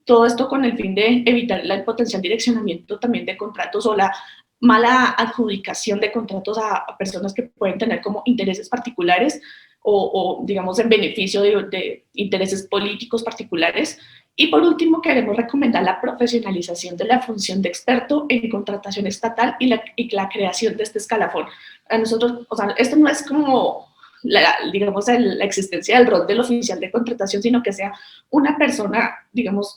todo esto con el fin de evitar el potencial direccionamiento también de contratos o la mala adjudicación de contratos a personas que pueden tener como intereses particulares o digamos, en beneficio de intereses políticos particulares. Y por último, queremos recomendar la profesionalización de la función de experto en contratación estatal y la creación de este escalafón. A nosotros, o sea, esto no es como, digamos, la existencia del rol del oficial de contratación, sino que sea una persona, digamos,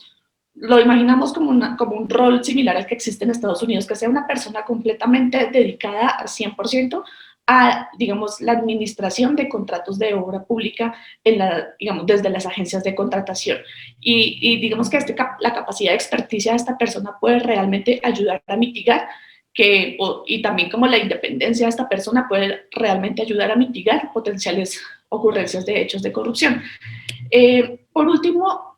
lo imaginamos como un rol similar al que existe en Estados Unidos, que sea una persona completamente dedicada al 100% a, digamos, la administración de contratos de obra pública digamos, desde las agencias de contratación. Y digamos que la capacidad de experticia de esta persona puede realmente ayudar a mitigar y también como la independencia de esta persona puede realmente ayudar a mitigar potenciales ocurrencias de hechos de corrupción. Por último,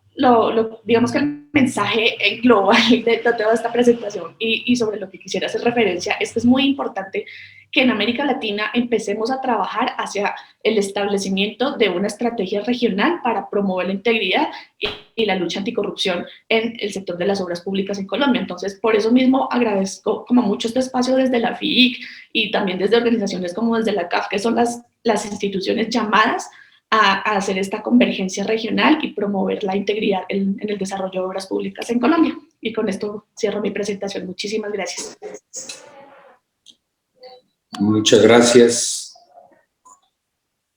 digamos que el mensaje global de toda esta presentación y sobre lo que quisiera hacer referencia es que es muy importante que en América Latina empecemos a trabajar hacia el establecimiento de una estrategia regional para promover la integridad y la lucha anticorrupción en el sector de las obras públicas en Colombia. Entonces, por eso mismo agradezco como mucho este espacio desde la FIIC y también desde organizaciones como desde la CAF, que son las instituciones llamadas a hacer esta convergencia regional y promover la integridad en el desarrollo de obras públicas en Colombia. Y con esto cierro mi presentación. Muchísimas gracias. Muchas gracias,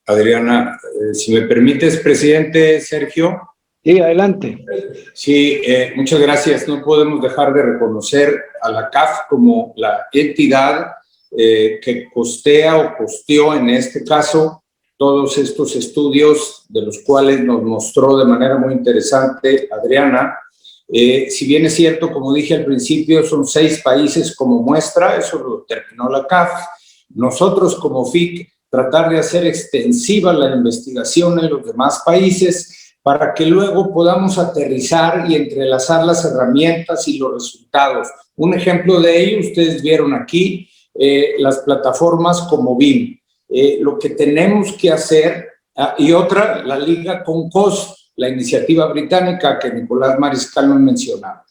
Adriana. Si me permites, presidente Sergio. Sí, adelante. Sí, muchas gracias. No podemos dejar de reconocer a la CAF como la entidad que costea o costeó en este caso todos estos estudios, de los cuales nos mostró de manera muy interesante Adriana. Si bien es cierto, como dije al principio, son 6 países como muestra, eso lo terminó la CAF. Nosotros como FIC tratar de hacer extensiva la investigación en los demás países para que luego podamos aterrizar y entrelazar las herramientas y los resultados. Un ejemplo de ello, ustedes vieron aquí, las plataformas como BIM. Lo que tenemos que hacer, y otra, la Liga Concos, la iniciativa británica que Nicolás Mariscal nos mencionaba.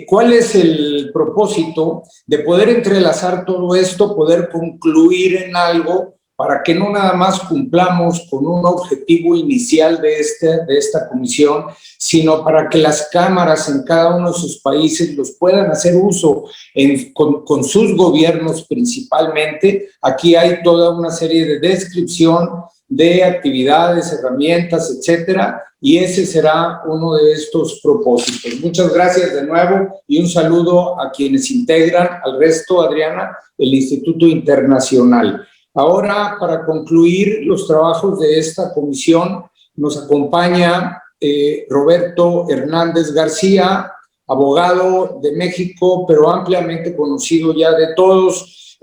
¿Cuál es el propósito de poder entrelazar todo esto, poder concluir en algo para que no nada más cumplamos con un objetivo inicial de esta comisión, sino para que las cámaras en cada uno de sus países los puedan hacer uso con sus gobiernos principalmente? Aquí hay toda una serie de descripción de actividades, herramientas, etcétera, y ese será uno de estos propósitos. Muchas gracias de nuevo y un saludo a quienes integran, al resto, Adriana, el Instituto Internacional. Ahora, para concluir los trabajos de esta comisión, nos acompaña Roberto Hernández García, abogado de México, pero ampliamente conocido ya de todos.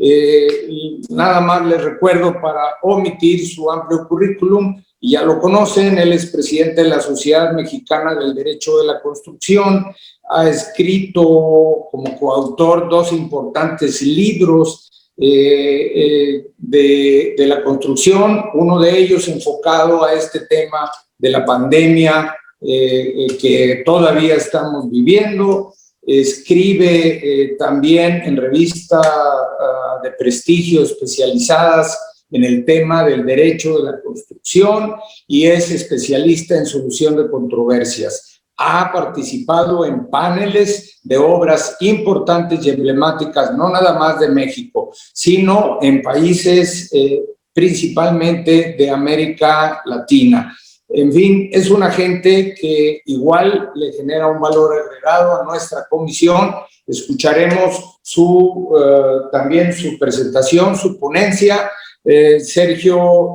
Nada más les recuerdo para omitir su amplio currículum, y ya lo conocen, él es presidente de la Sociedad Mexicana del Derecho de la Construcción, ha escrito como coautor 2 importantes libros de la construcción, uno de ellos enfocado a este tema de la pandemia que todavía estamos viviendo. Escribe también en revistas de prestigio especializadas en el tema del derecho de la construcción y es especialista en solución de controversias. Ha participado en paneles de obras importantes y emblemáticas, no nada más de México, sino en países principalmente de América Latina. En fin, es una gente que igual le genera un valor agregado a nuestra comisión. Escucharemos también su presentación, su ponencia, Sergio,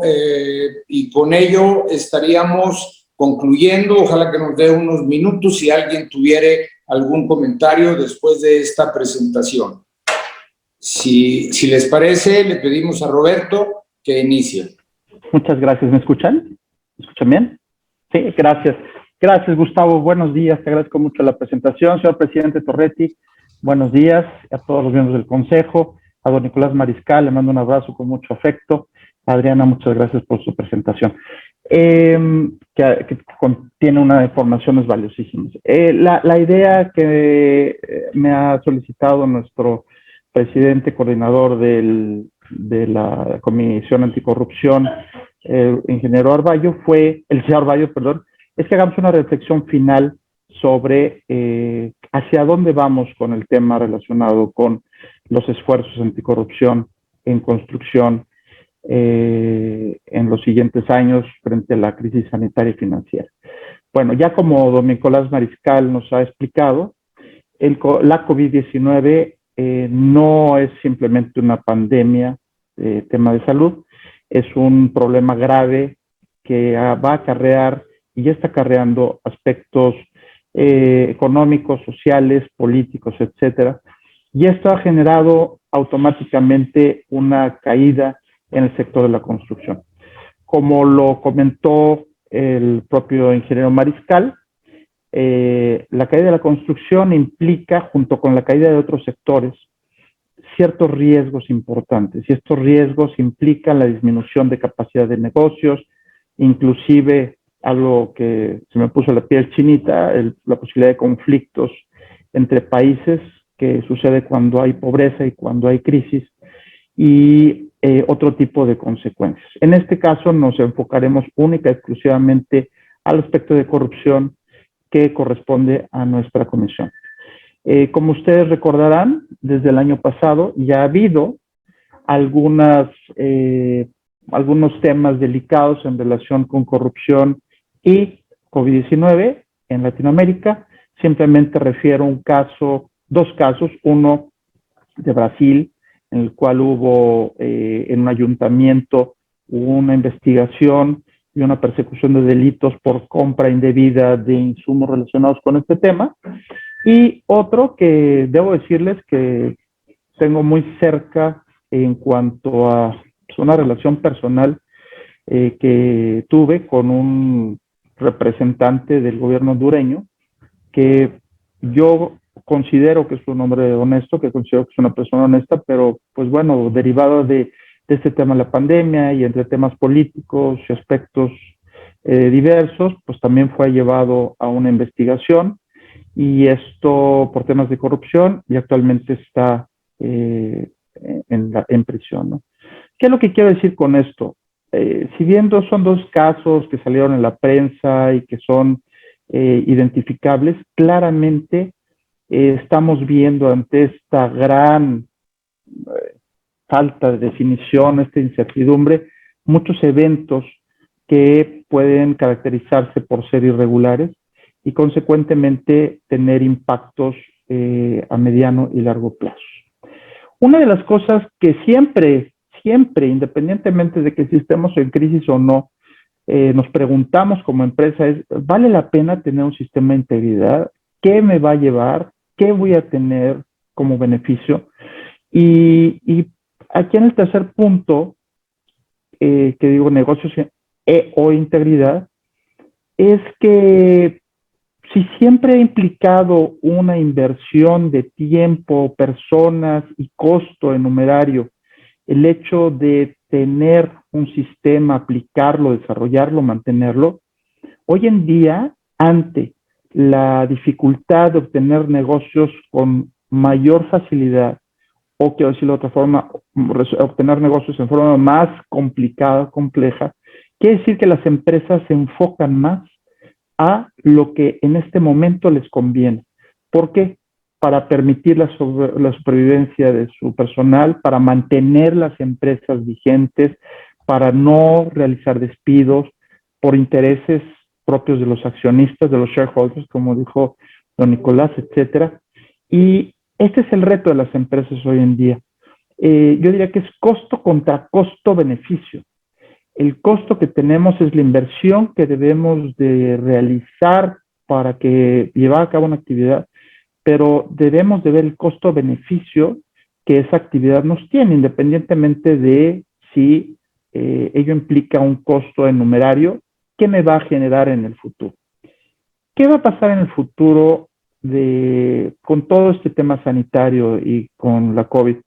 y con ello estaríamos concluyendo. Ojalá que nos dé unos minutos si alguien tuviera algún comentario después de esta presentación. Si les parece, le pedimos a Roberto que inicie. Muchas gracias. ¿Me escuchan? ¿Me escuchan bien? Sí, gracias. Gracias, Gustavo. Buenos días. Te agradezco mucho la presentación. Señor presidente Torretti, buenos días a todos los miembros del Consejo. A don Nicolás Mariscal, le mando un abrazo con mucho afecto. Adriana, muchas gracias por su presentación, que contiene una informaciones valiosísimas. La idea que me ha solicitado nuestro presidente coordinador de la Comisión Anticorrupción, el ingeniero Arballo, el señor Arballo, perdón, es que hagamos una reflexión final sobre hacia dónde vamos con el tema relacionado con los esfuerzos anticorrupción en construcción en los siguientes años frente a la crisis sanitaria y financiera. Bueno, ya como don Nicolás Mariscal nos ha explicado, la COVID-19 no es simplemente una pandemia, tema de salud, es un problema grave que va a acarrear y ya está acarreando aspectos económicos, sociales, políticos, etcétera. Y esto ha generado automáticamente una caída en el sector de la construcción. Como lo comentó el propio ingeniero Mariscal, la caída de la construcción implica, junto con la caída de otros sectores, ciertos riesgos importantes, y estos riesgos implican la disminución de capacidad de negocios, inclusive algo que se me puso la piel chinita, la posibilidad de conflictos entre países, que sucede cuando hay pobreza y cuando hay crisis, y otro tipo de consecuencias. En este caso nos enfocaremos única y exclusivamente al aspecto de corrupción que corresponde a nuestra comisión. Como ustedes recordarán, desde el año pasado ya ha habido algunos temas delicados en relación con corrupción y COVID-19 en Latinoamérica. Simplemente refiero dos casos, uno de Brasil, en el cual hubo en un ayuntamiento una investigación y una persecución de delitos por compra indebida de insumos relacionados con este tema, y otro que debo decirles que tengo muy cerca en cuanto a una relación personal que tuve con un representante del gobierno hondureño, que yo considero que es un hombre honesto, que considero que es una persona honesta, pero pues bueno, derivado de este tema de la pandemia y entre temas políticos y aspectos diversos, pues también fue llevado a una investigación, y esto por temas de corrupción, y actualmente está en prisión, ¿no? ¿Qué es lo que quiero decir con esto? Si bien son dos casos que salieron en la prensa y que son identificables, claramente estamos viendo ante esta gran falta de definición, esta incertidumbre, muchos eventos que pueden caracterizarse por ser irregulares y consecuentemente tener impactos a mediano y largo plazo. Una de las cosas que siempre, independientemente de que si estemos en crisis o no, nos preguntamos como empresa es, ¿vale la pena tener un sistema de integridad? ¿Qué me va a llevar? ¿Qué voy a tener como beneficio? Y aquí en el tercer punto, que digo negocios o integridad, es que si siempre ha implicado una inversión de tiempo, personas y costo en numerario, el hecho de tener un sistema, aplicarlo, desarrollarlo, mantenerlo, hoy en día, ante la dificultad de obtener negocios con mayor facilidad, o quiero decirlo de otra forma, obtener negocios en forma más complicada, compleja, quiere decir que las empresas se enfocan más a lo que en este momento les conviene. ¿Por qué? Para permitir la supervivencia de su personal, para mantener las empresas vigentes, para no realizar despidos por intereses propios de los accionistas, de los shareholders, como dijo don Nicolás, etcétera. Y este es el reto de las empresas hoy en día. Yo diría que es costo contra costo-beneficio. El costo que tenemos es la inversión que debemos de realizar para que llevar a cabo una actividad, pero debemos de ver el costo-beneficio que esa actividad nos tiene, independientemente de si ello implica un costo en numerario, ¿qué me va a generar en el futuro? ¿Qué va a pasar en el futuro con todo este tema sanitario y con la COVID?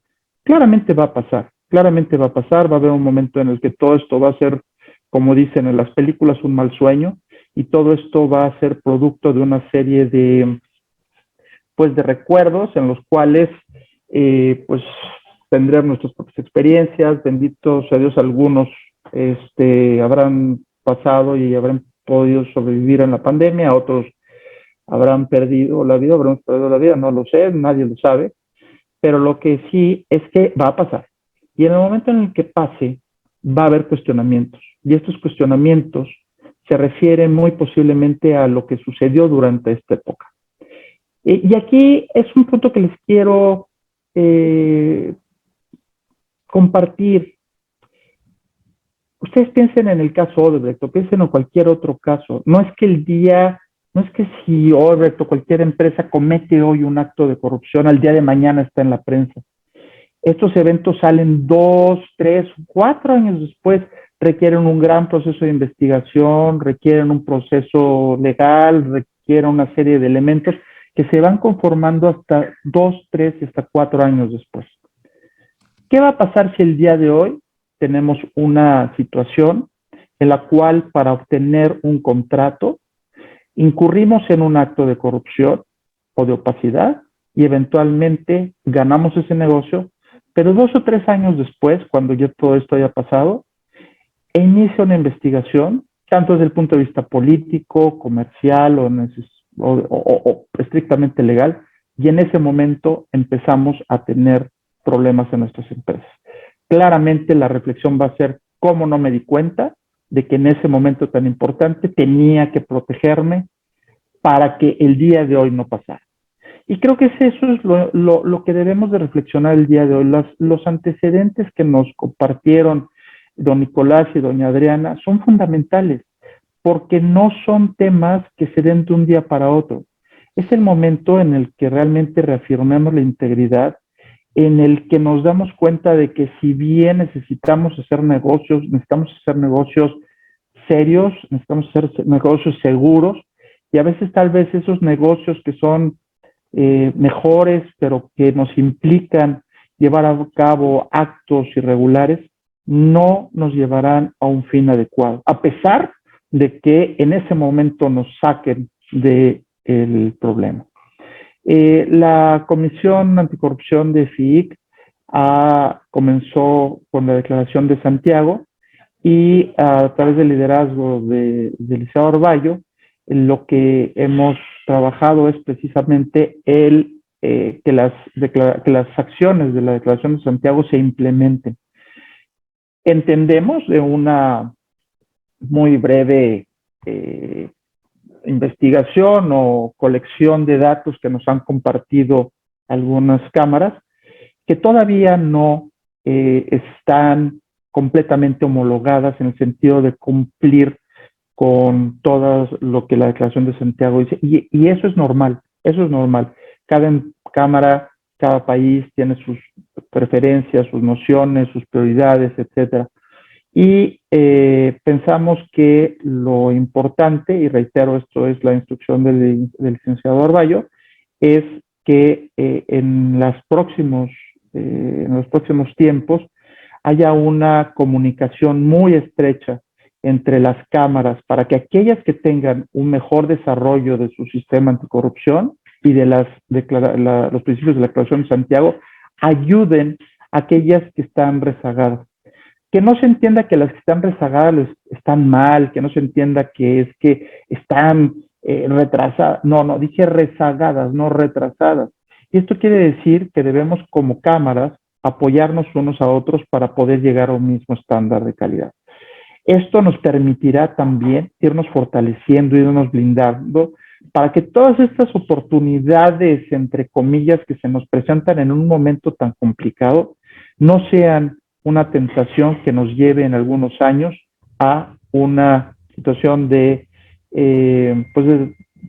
Claramente va a pasar, va a haber un momento en el que todo esto va a ser, como dicen en las películas, un mal sueño, y todo esto va a ser producto de una serie de recuerdos en los cuales pues tendremos nuestras propias experiencias. Bendito sea Dios, algunos habrán pasado y habrán podido sobrevivir en la pandemia, otros habrán perdido la vida, no lo sé, nadie lo sabe, pero lo que sí es que va a pasar. Y en el momento en el que pase, va a haber cuestionamientos. Y estos cuestionamientos se refieren muy posiblemente a lo que sucedió durante esta época. Y aquí es un punto que les quiero compartir. Ustedes piensen en el caso Odebrecht, o piensen en cualquier otro caso. No es que si Odebrecht o cualquier empresa comete hoy un acto de corrupción, al día de mañana está en la prensa. Estos eventos salen 2, 3, 4 años después, requieren un gran proceso de investigación, requieren un proceso legal, requieren una serie de elementos que se van conformando hasta 2, 3 y hasta 4 años después. ¿Qué va a pasar si el día de hoy tenemos una situación en la cual para obtener un contrato incurrimos en un acto de corrupción o de opacidad y eventualmente ganamos ese negocio, pero 2 o 3 años después, cuando ya todo esto haya pasado, inicia una investigación, tanto desde el punto de vista político, comercial o estrictamente legal, y en ese momento empezamos a tener problemas en nuestras empresas? Claramente la reflexión va a ser cómo no me di cuenta de que en ese momento tan importante tenía que protegerme para que el día de hoy no pasara. Y creo que eso es lo que debemos de reflexionar el día de hoy. Los antecedentes que nos compartieron don Nicolás y doña Adriana son fundamentales, porque no son temas que se den de un día para otro. Es el momento en el que realmente reafirmemos la integridad, en el que nos damos cuenta de que si bien necesitamos hacer negocios serios, necesitamos hacer negocios seguros, y a veces tal vez esos negocios que son mejores, pero que nos implican llevar a cabo actos irregulares, no nos llevarán a un fin adecuado, a pesar de que en ese momento nos saquen del problema. La Comisión Anticorrupción de FIIC comenzó con la Declaración de Santiago, y a través del liderazgo de Eliseo Arballo, lo que hemos trabajado es precisamente que las acciones de la Declaración de Santiago se implementen. Entendemos de una muy breve investigación o colección de datos que nos han compartido algunas cámaras, que todavía no están completamente homologadas en el sentido de cumplir con todo lo que la Declaración de Santiago dice, y eso es normal, Cada cámara, cada país tiene sus preferencias, sus nociones, sus prioridades, etcétera. Y pensamos que lo importante, y reitero, esto es la instrucción del licenciado Arballo, es que en los próximos tiempos haya una comunicación muy estrecha entre las cámaras para que aquellas que tengan un mejor desarrollo de su sistema anticorrupción y de los principios de la Declaración de Santiago ayuden a aquellas que están rezagadas. Que no se entienda que las que están rezagadas están mal, que no se entienda que es que están retrasadas. No, dije rezagadas, no retrasadas. Y esto quiere decir que debemos como cámaras apoyarnos unos a otros para poder llegar a un mismo estándar de calidad. Esto nos permitirá también irnos fortaleciendo, irnos blindando, para que todas estas oportunidades, entre comillas, que se nos presentan en un momento tan complicado, no sean una tentación que nos lleve en algunos años a una situación de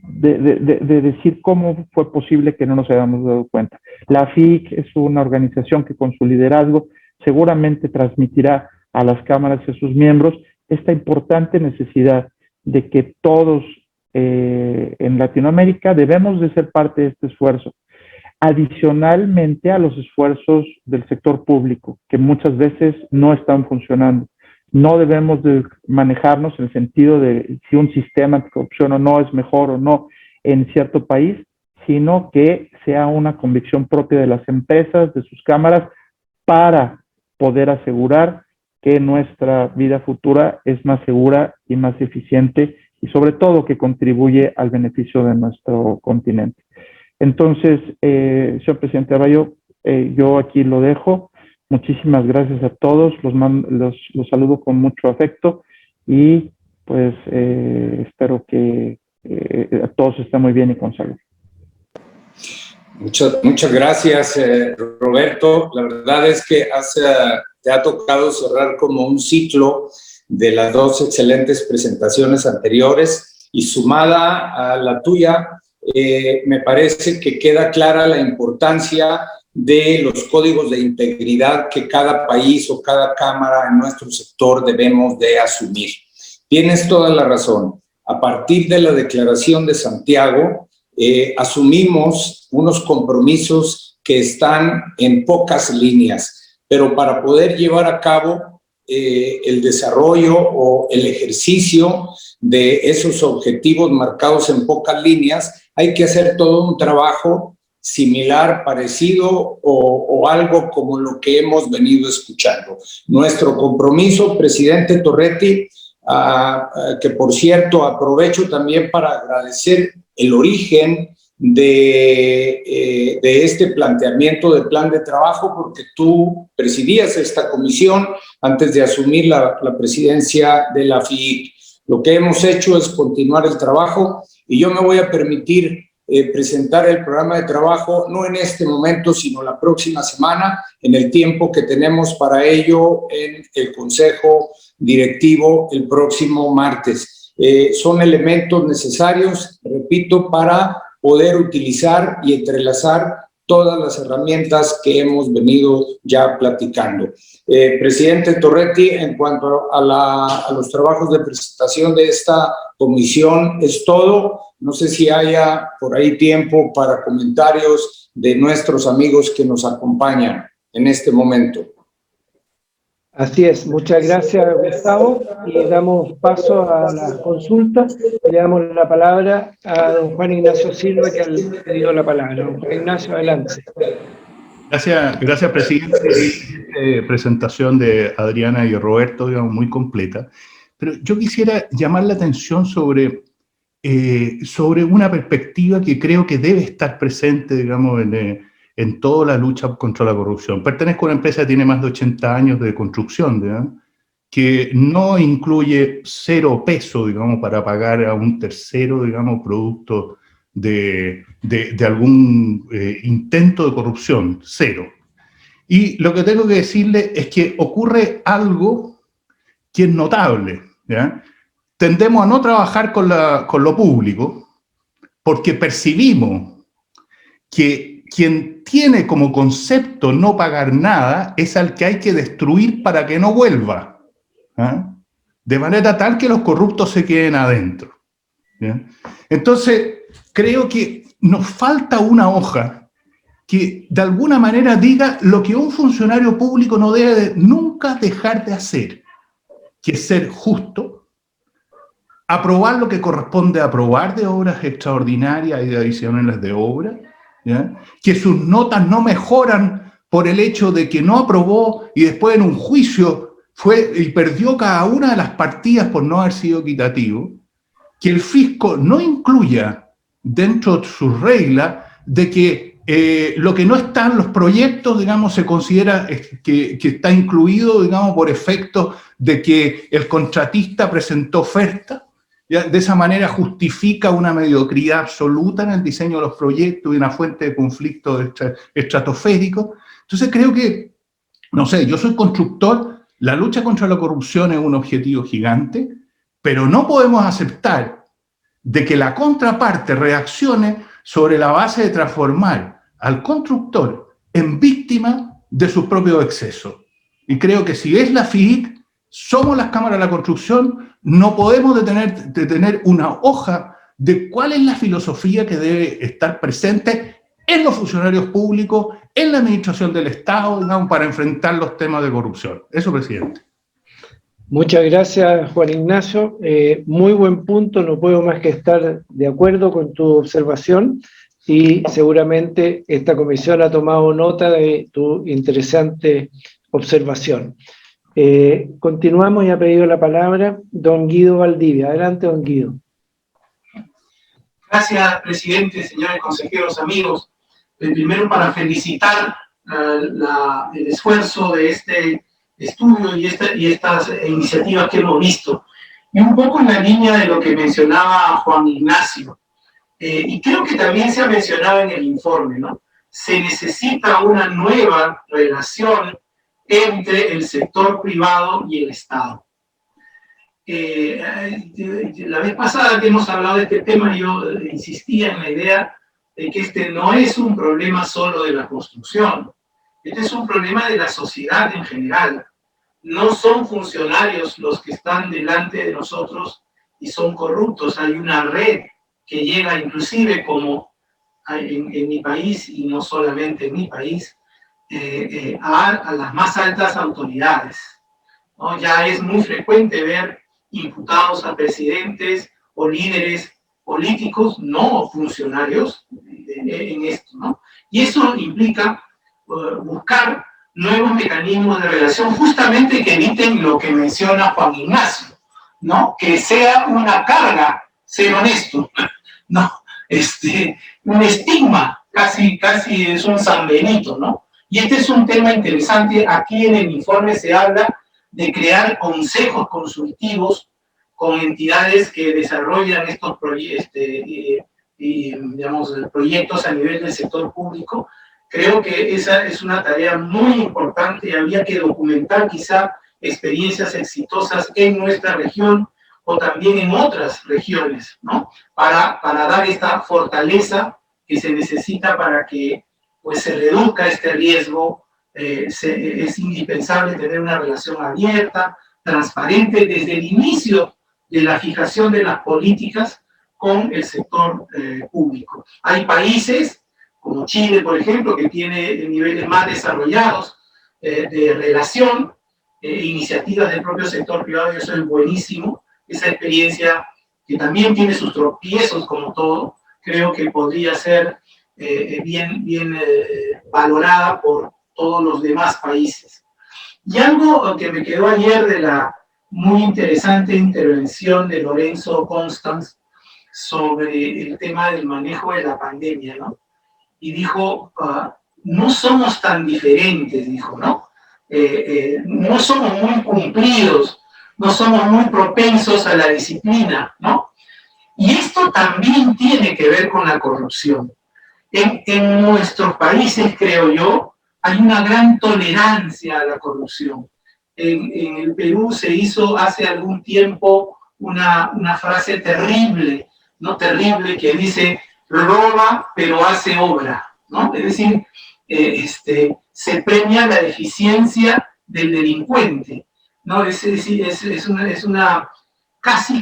de decir cómo fue posible que no nos hayamos dado cuenta. La FIC es una organización que con su liderazgo seguramente transmitirá a las cámaras y a sus miembros esta importante necesidad de que todos en Latinoamérica debemos de ser parte de este esfuerzo, adicionalmente a los esfuerzos del sector público, que muchas veces no están funcionando. No debemos de manejarnos en el sentido de si un sistema de corrupción o no es mejor o no en cierto país, sino que sea una convicción propia de las empresas, de sus cámaras, para poder asegurar que nuestra vida futura es más segura y más eficiente y sobre todo que contribuye al beneficio de nuestro continente. Entonces, señor presidente Arroyo, yo aquí lo dejo. Muchísimas gracias a todos, los saludo con mucho afecto y pues espero que a todos estén muy bien y con salud. Muchas gracias, Roberto. La verdad es que te ha tocado cerrar como un ciclo de las dos excelentes presentaciones anteriores y sumada a la tuya, me parece que queda clara la importancia de los códigos de integridad que cada país o cada cámara en nuestro sector debemos de asumir. Tienes toda la razón. A partir de la Declaración de Santiago, asumimos unos compromisos que están en pocas líneas, pero para poder llevar a cabo el desarrollo o el ejercicio de esos objetivos marcados en pocas líneas, hay que hacer todo un trabajo similar, parecido o algo como lo que hemos venido escuchando. Nuestro compromiso, presidente Torretti, que por cierto aprovecho también para agradecer el origen de este planteamiento de plan de trabajo, porque tú presidías esta comisión antes de asumir la presidencia de la FIC. Lo que hemos hecho es continuar el trabajo y yo me voy a permitir presentar el programa de trabajo no en este momento, sino la próxima semana, en el tiempo que tenemos para ello en el Consejo Directivo el próximo martes. Son elementos necesarios, repito, para poder utilizar y entrelazar todas las herramientas que hemos venido ya platicando. Presidente Torretti, en cuanto a los trabajos de presentación de esta comisión, es todo. No sé si haya por ahí tiempo para comentarios de nuestros amigos que nos acompañan en este momento. Así es, muchas gracias, Gustavo, y damos paso a las consultas. Le damos la palabra a don Juan Ignacio Silva, que ha pedido la palabra. Don Juan Ignacio, adelante. Gracias, presidente. Presentación de Adriana y Roberto, digamos, muy completa. Pero yo quisiera llamar la atención sobre una perspectiva que creo que debe estar presente, digamos, en toda la lucha contra la corrupción. Pertenezco a una empresa que tiene más de 80 años de construcción, ¿verdad?, que no incluye 0 pesos, digamos, para pagar a un tercero, digamos, producto de algún intento de corrupción, 0. Y lo que tengo que decirle es que ocurre algo que es notable, ¿ya? Tendemos a no trabajar con lo público porque percibimos que quien tiene como concepto no pagar nada es al que hay que destruir para que no vuelva, ¿ah? De manera tal que los corruptos se queden adentro, ¿ya? Entonces, creo que nos falta una hoja que de alguna manera diga lo que un funcionario público no debe nunca dejar de hacer, que es ser justo, aprobar lo que corresponde aprobar de obras extraordinarias y de adicionales de obra, ¿ya?, que sus notas no mejoran por el hecho de que no aprobó y después en un juicio fue y perdió cada una de las partidas por no haber sido equitativo, que el fisco no incluya dentro de sus reglas de que lo que no está en los proyectos, digamos, se considera que está incluido, digamos, por efecto de que el contratista presentó oferta. ¿Ya? De esa manera justifica una mediocridad absoluta en el diseño de los proyectos y una fuente de conflicto estratosférico. Entonces creo que, no sé, yo soy constructor, la lucha contra la corrupción es un objetivo gigante, pero no podemos aceptar de que la contraparte reaccione sobre la base de transformar al constructor en víctima de sus propios excesos. Y creo que si es la FIDIC, somos las cámaras de la construcción, no podemos detener una hoja de cuál es la filosofía que debe estar presente en los funcionarios públicos, en la administración del Estado, digamos, para enfrentar los temas de corrupción. Eso, presidente. Muchas gracias, Juan Ignacio. Muy buen punto, no puedo más que estar de acuerdo con tu observación y seguramente esta comisión ha tomado nota de tu interesante observación. Continuamos y ha pedido la palabra don Guido Valdivia. Adelante, don Guido. Gracias, presidente, señores consejeros, amigos. Primero, para felicitar el esfuerzo de este estudio y estas iniciativas que hemos visto. Y un poco en la línea de lo que mencionaba Juan Ignacio, y creo que también se ha mencionado en el informe, ¿no? Se necesita una nueva relación entre el sector privado y el Estado. La vez pasada que hemos hablado de este tema, yo insistía en la idea de que este no es un problema solo de la construcción, este es un problema de la sociedad en general. No son funcionarios los que están delante de nosotros y son corruptos, hay una red que llega inclusive como en mi país, y no solamente en mi país, a las más altas autoridades, ¿no? Ya es muy frecuente ver imputados a presidentes o líderes políticos, no funcionarios, en esto, ¿no? Y eso implica buscar nuevos mecanismos de relación justamente que eviten lo que menciona Juan Ignacio, ¿no? Que sea una carga ser honesto, ¿no? Un estigma, casi es un San Benito, ¿no? Y este es un tema interesante. Aquí en el informe se habla de crear consejos consultivos con entidades que desarrollan estos proyectos a nivel del sector público. Creo que esa es una tarea muy importante y habría que documentar quizá experiencias exitosas en nuestra región o también en otras regiones, ¿no? Para dar esta fortaleza que se necesita para que pues, se reduzca este riesgo. Es indispensable tener una relación abierta, transparente, desde el inicio de la fijación de las políticas con el sector público. Hay países como Chile, por ejemplo, que tiene niveles más desarrollados de relación, iniciativas del propio sector privado, y eso es buenísimo. Esa experiencia, que también tiene sus tropiezos como todo, creo que podría ser bien valorada por todos los demás países. Y algo que me quedó ayer de la muy interesante intervención de Lorenzo Constance sobre el tema del manejo de la pandemia, ¿no? Y dijo, no somos tan diferentes, dijo, ¿no? No somos muy cumplidos, no somos muy propensos a la disciplina, ¿no? Y esto también tiene que ver con la corrupción. En nuestros países, creo yo, hay una gran tolerancia a la corrupción. En el Perú se hizo hace algún tiempo una frase terrible, ¿no? Terrible, que dice, roba pero hace obra, ¿no? Es decir, se premia la eficiencia del delincuente, ¿no? Es decir, es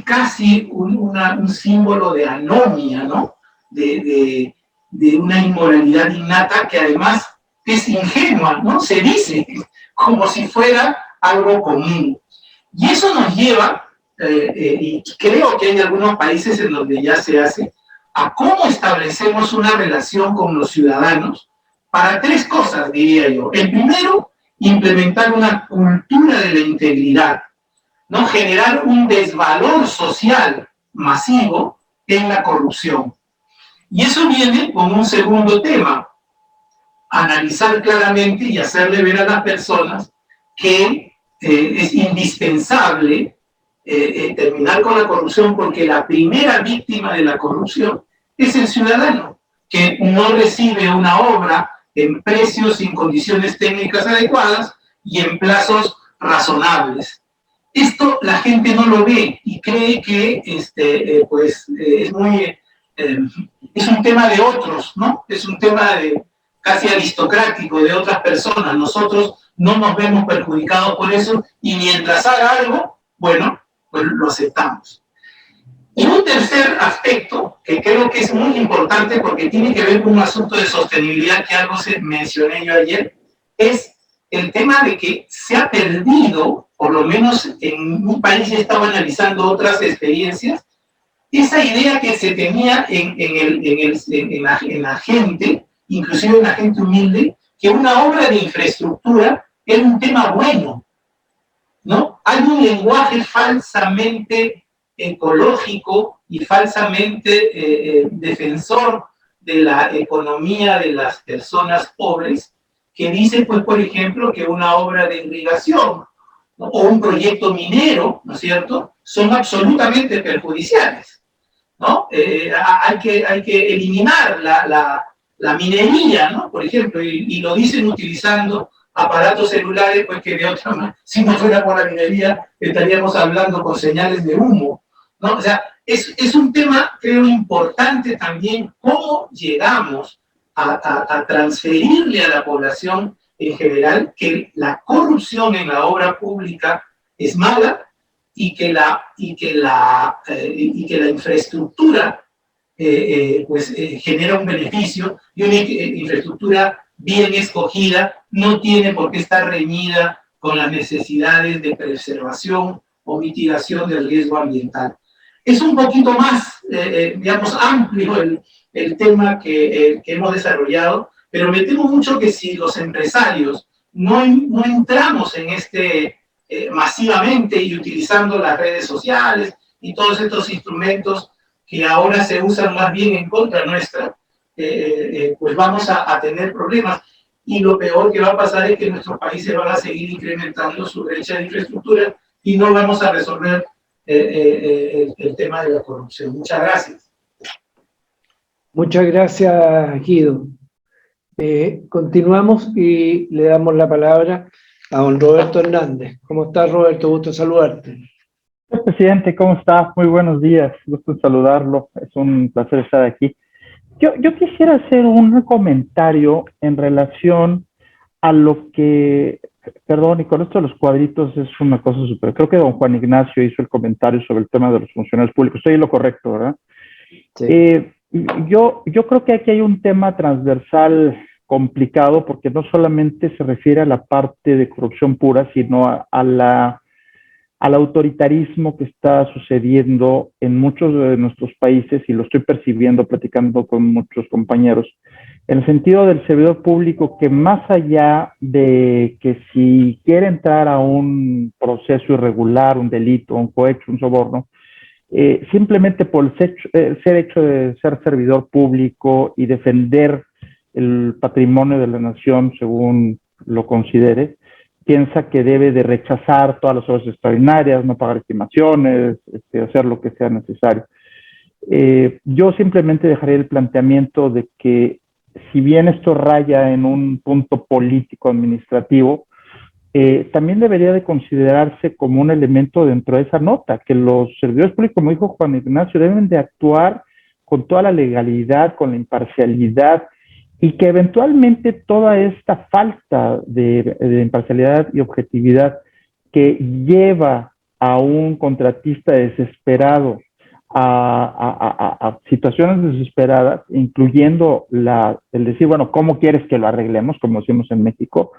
casi un símbolo de anomia, ¿no? De una inmoralidad innata que además es ingenua, ¿no? Se dice como si fuera algo común. Y eso nos lleva, y creo que hay algunos países en donde ya se hace, a cómo establecemos una relación con los ciudadanos para tres cosas, diría yo. El primero, implementar una cultura de la integridad, ¿no? Generar un desvalor social masivo en la corrupción. Y eso viene con un segundo tema, analizar claramente y hacerle ver a las personas que es indispensable terminar con la corrupción, porque la primera víctima de la corrupción es el ciudadano, que no recibe una obra en precios, en condiciones técnicas adecuadas y en plazos razonables. Esto la gente no lo ve y cree que es un tema de otros, ¿no? Es un tema casi aristocrático de otras personas. Nosotros no nos vemos perjudicados por eso y mientras haga algo, bueno, pues lo aceptamos. Y un tercer aspecto que creo que es muy importante porque tiene que ver con un asunto de sostenibilidad que algo mencioné yo ayer, es el tema de que se ha perdido, por lo menos en mi país he estado analizando otras experiencias, esa idea que se tenía en la gente, inclusive en la gente humilde, que una obra de infraestructura era un tema bueno, ¿no? Hay un lenguaje falsamente ecológico y falsamente defensor de la economía de las personas pobres, que dice, pues, por ejemplo, que una obra de irrigación, ¿no? O un proyecto minero, ¿no es cierto?, son absolutamente perjudiciales, ¿no? Hay que eliminar la minería, ¿no? Por ejemplo, y lo dicen utilizando aparatos celulares, pues que de otra manera, si no fuera por la minería, estaríamos hablando con señales de humo, ¿no? O sea, es un tema, creo, importante también, cómo llegamos a transferirle a la población en general que la corrupción en la obra pública es mala y que la infraestructura genera un beneficio, y una infraestructura bien escogida no tiene por qué estar reñida con las necesidades de preservación o mitigación del riesgo ambiental. Es un poquito más, digamos, amplio el tema que hemos desarrollado, pero me temo mucho que si los empresarios no entramos en masivamente y utilizando las redes sociales y todos estos instrumentos que ahora se usan más bien en contra nuestra, pues vamos a tener problemas. Y lo peor que va a pasar es que nuestros países van a seguir incrementando su brecha de infraestructura y no vamos a resolver el tema de la corrupción. Muchas gracias. Muchas gracias, Guido. Continuamos y le damos la palabra a don Roberto Hernández. ¿Cómo estás, Roberto? Gusto saludarte. Presidente, ¿cómo está? Muy buenos días, gusto en saludarlo, es un placer estar aquí. Yo quisiera hacer un comentario en relación a lo que, perdón, y con esto de los cuadritos es una cosa súper, creo que don Juan Ignacio hizo el comentario sobre el tema de los funcionarios públicos, estoy en lo correcto, ¿verdad? Sí. Yo creo que aquí hay un tema transversal complicado porque no solamente se refiere a la parte de corrupción pura, sino al autoritarismo que está sucediendo en muchos de nuestros países, y lo estoy percibiendo platicando con muchos compañeros, en el sentido del servidor público que más allá de que si quiere entrar a un proceso irregular, un delito, un cohecho, un soborno, simplemente por el ser hecho de ser servidor público y defender el patrimonio de la nación según lo considere, piensa que debe de rechazar todas las obras extraordinarias, no pagar estimaciones, hacer lo que sea necesario. Yo simplemente dejaría el planteamiento de que si bien esto raya en un punto político administrativo, también debería de considerarse como un elemento dentro de esa nota, que los servidores públicos, como dijo Juan Ignacio, deben de actuar con toda la legalidad, con la imparcialidad, y que eventualmente toda esta falta de imparcialidad y objetividad que lleva a un contratista desesperado a situaciones desesperadas, incluyendo el decir, bueno, ¿cómo quieres que lo arreglemos? Como decimos en México,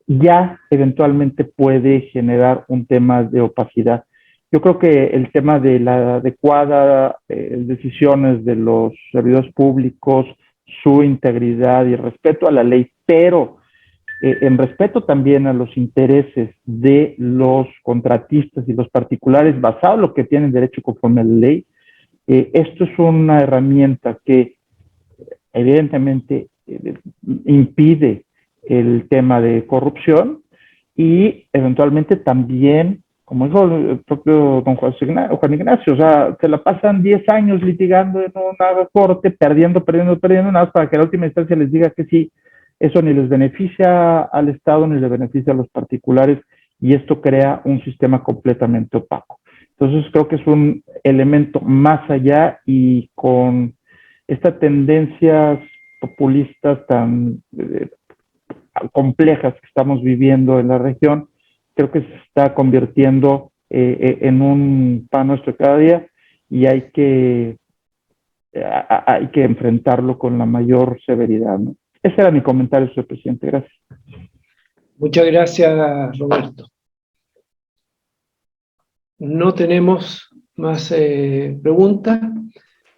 ya eventualmente puede generar un tema de opacidad. Yo creo que el tema de la adecuada decisiones de los servidores públicos, su integridad y respeto a la ley, pero en respeto también a los intereses de los contratistas y los particulares, basado en lo que tienen derecho conforme a la ley, esto es una herramienta que evidentemente impide el tema de corrupción y eventualmente también, como dijo el propio don Juan Ignacio, o sea, se la pasan 10 años litigando en una corte, perdiendo, nada más para que a la última instancia les diga que sí. Eso ni les beneficia al Estado ni les beneficia a los particulares y esto crea un sistema completamente opaco. Entonces creo que es un elemento más allá, y con estas tendencias populistas tan complejas que estamos viviendo en la región, creo que se está convirtiendo en un pan nuestro cada día, y hay que enfrentarlo con la mayor severidad, ¿no? Ese era mi comentario, señor presidente. Gracias. Muchas gracias, Roberto. No tenemos más preguntas.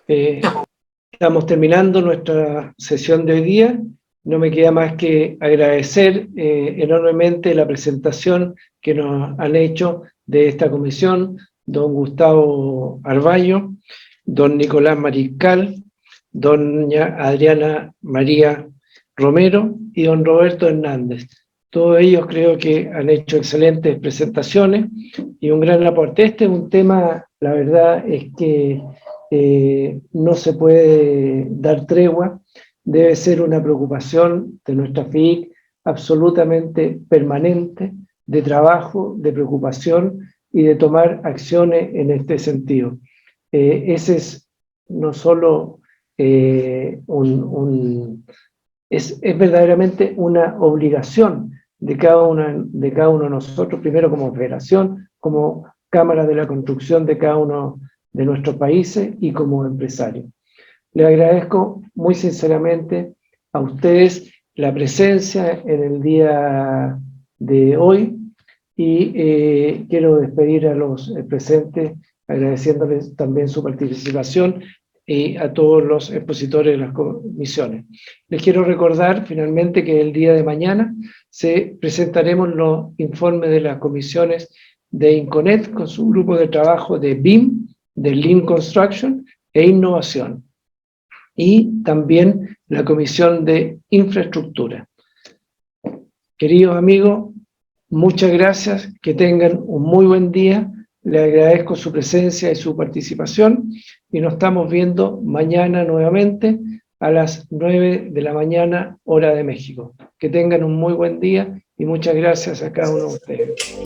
Estamos terminando nuestra sesión de hoy día. No me queda más que agradecer enormemente la presentación que nos han hecho de esta comisión, don Gustavo Arballo, don Nicolás Mariscal, doña Adriana María Romero y don Roberto Hernández. Todos ellos creo que han hecho excelentes presentaciones y un gran aporte. Este es un tema, la verdad es que no se puede dar tregua, debe ser una preocupación de nuestra FIC absolutamente permanente, de trabajo, de preocupación y de tomar acciones en este sentido. Ese es no solo es verdaderamente una obligación de cada uno de nosotros, primero como federación, como Cámara de la Construcción de cada uno de nuestros países y como empresario. Les agradezco muy sinceramente a ustedes la presencia en el día de hoy y quiero despedir a los presentes agradeciéndoles también su participación y a todos los expositores de las comisiones. Les quiero recordar finalmente que el día de mañana presentaremos los informes de las comisiones de INCONET con su grupo de trabajo de BIM, de Lean Construction e Innovación, y también la Comisión de Infraestructura. Queridos amigos, muchas gracias, que tengan un muy buen día. Les agradezco su presencia y su participación y nos estamos viendo mañana nuevamente a las 9 de la mañana, hora de México. Que tengan un muy buen día y muchas gracias a cada uno de ustedes.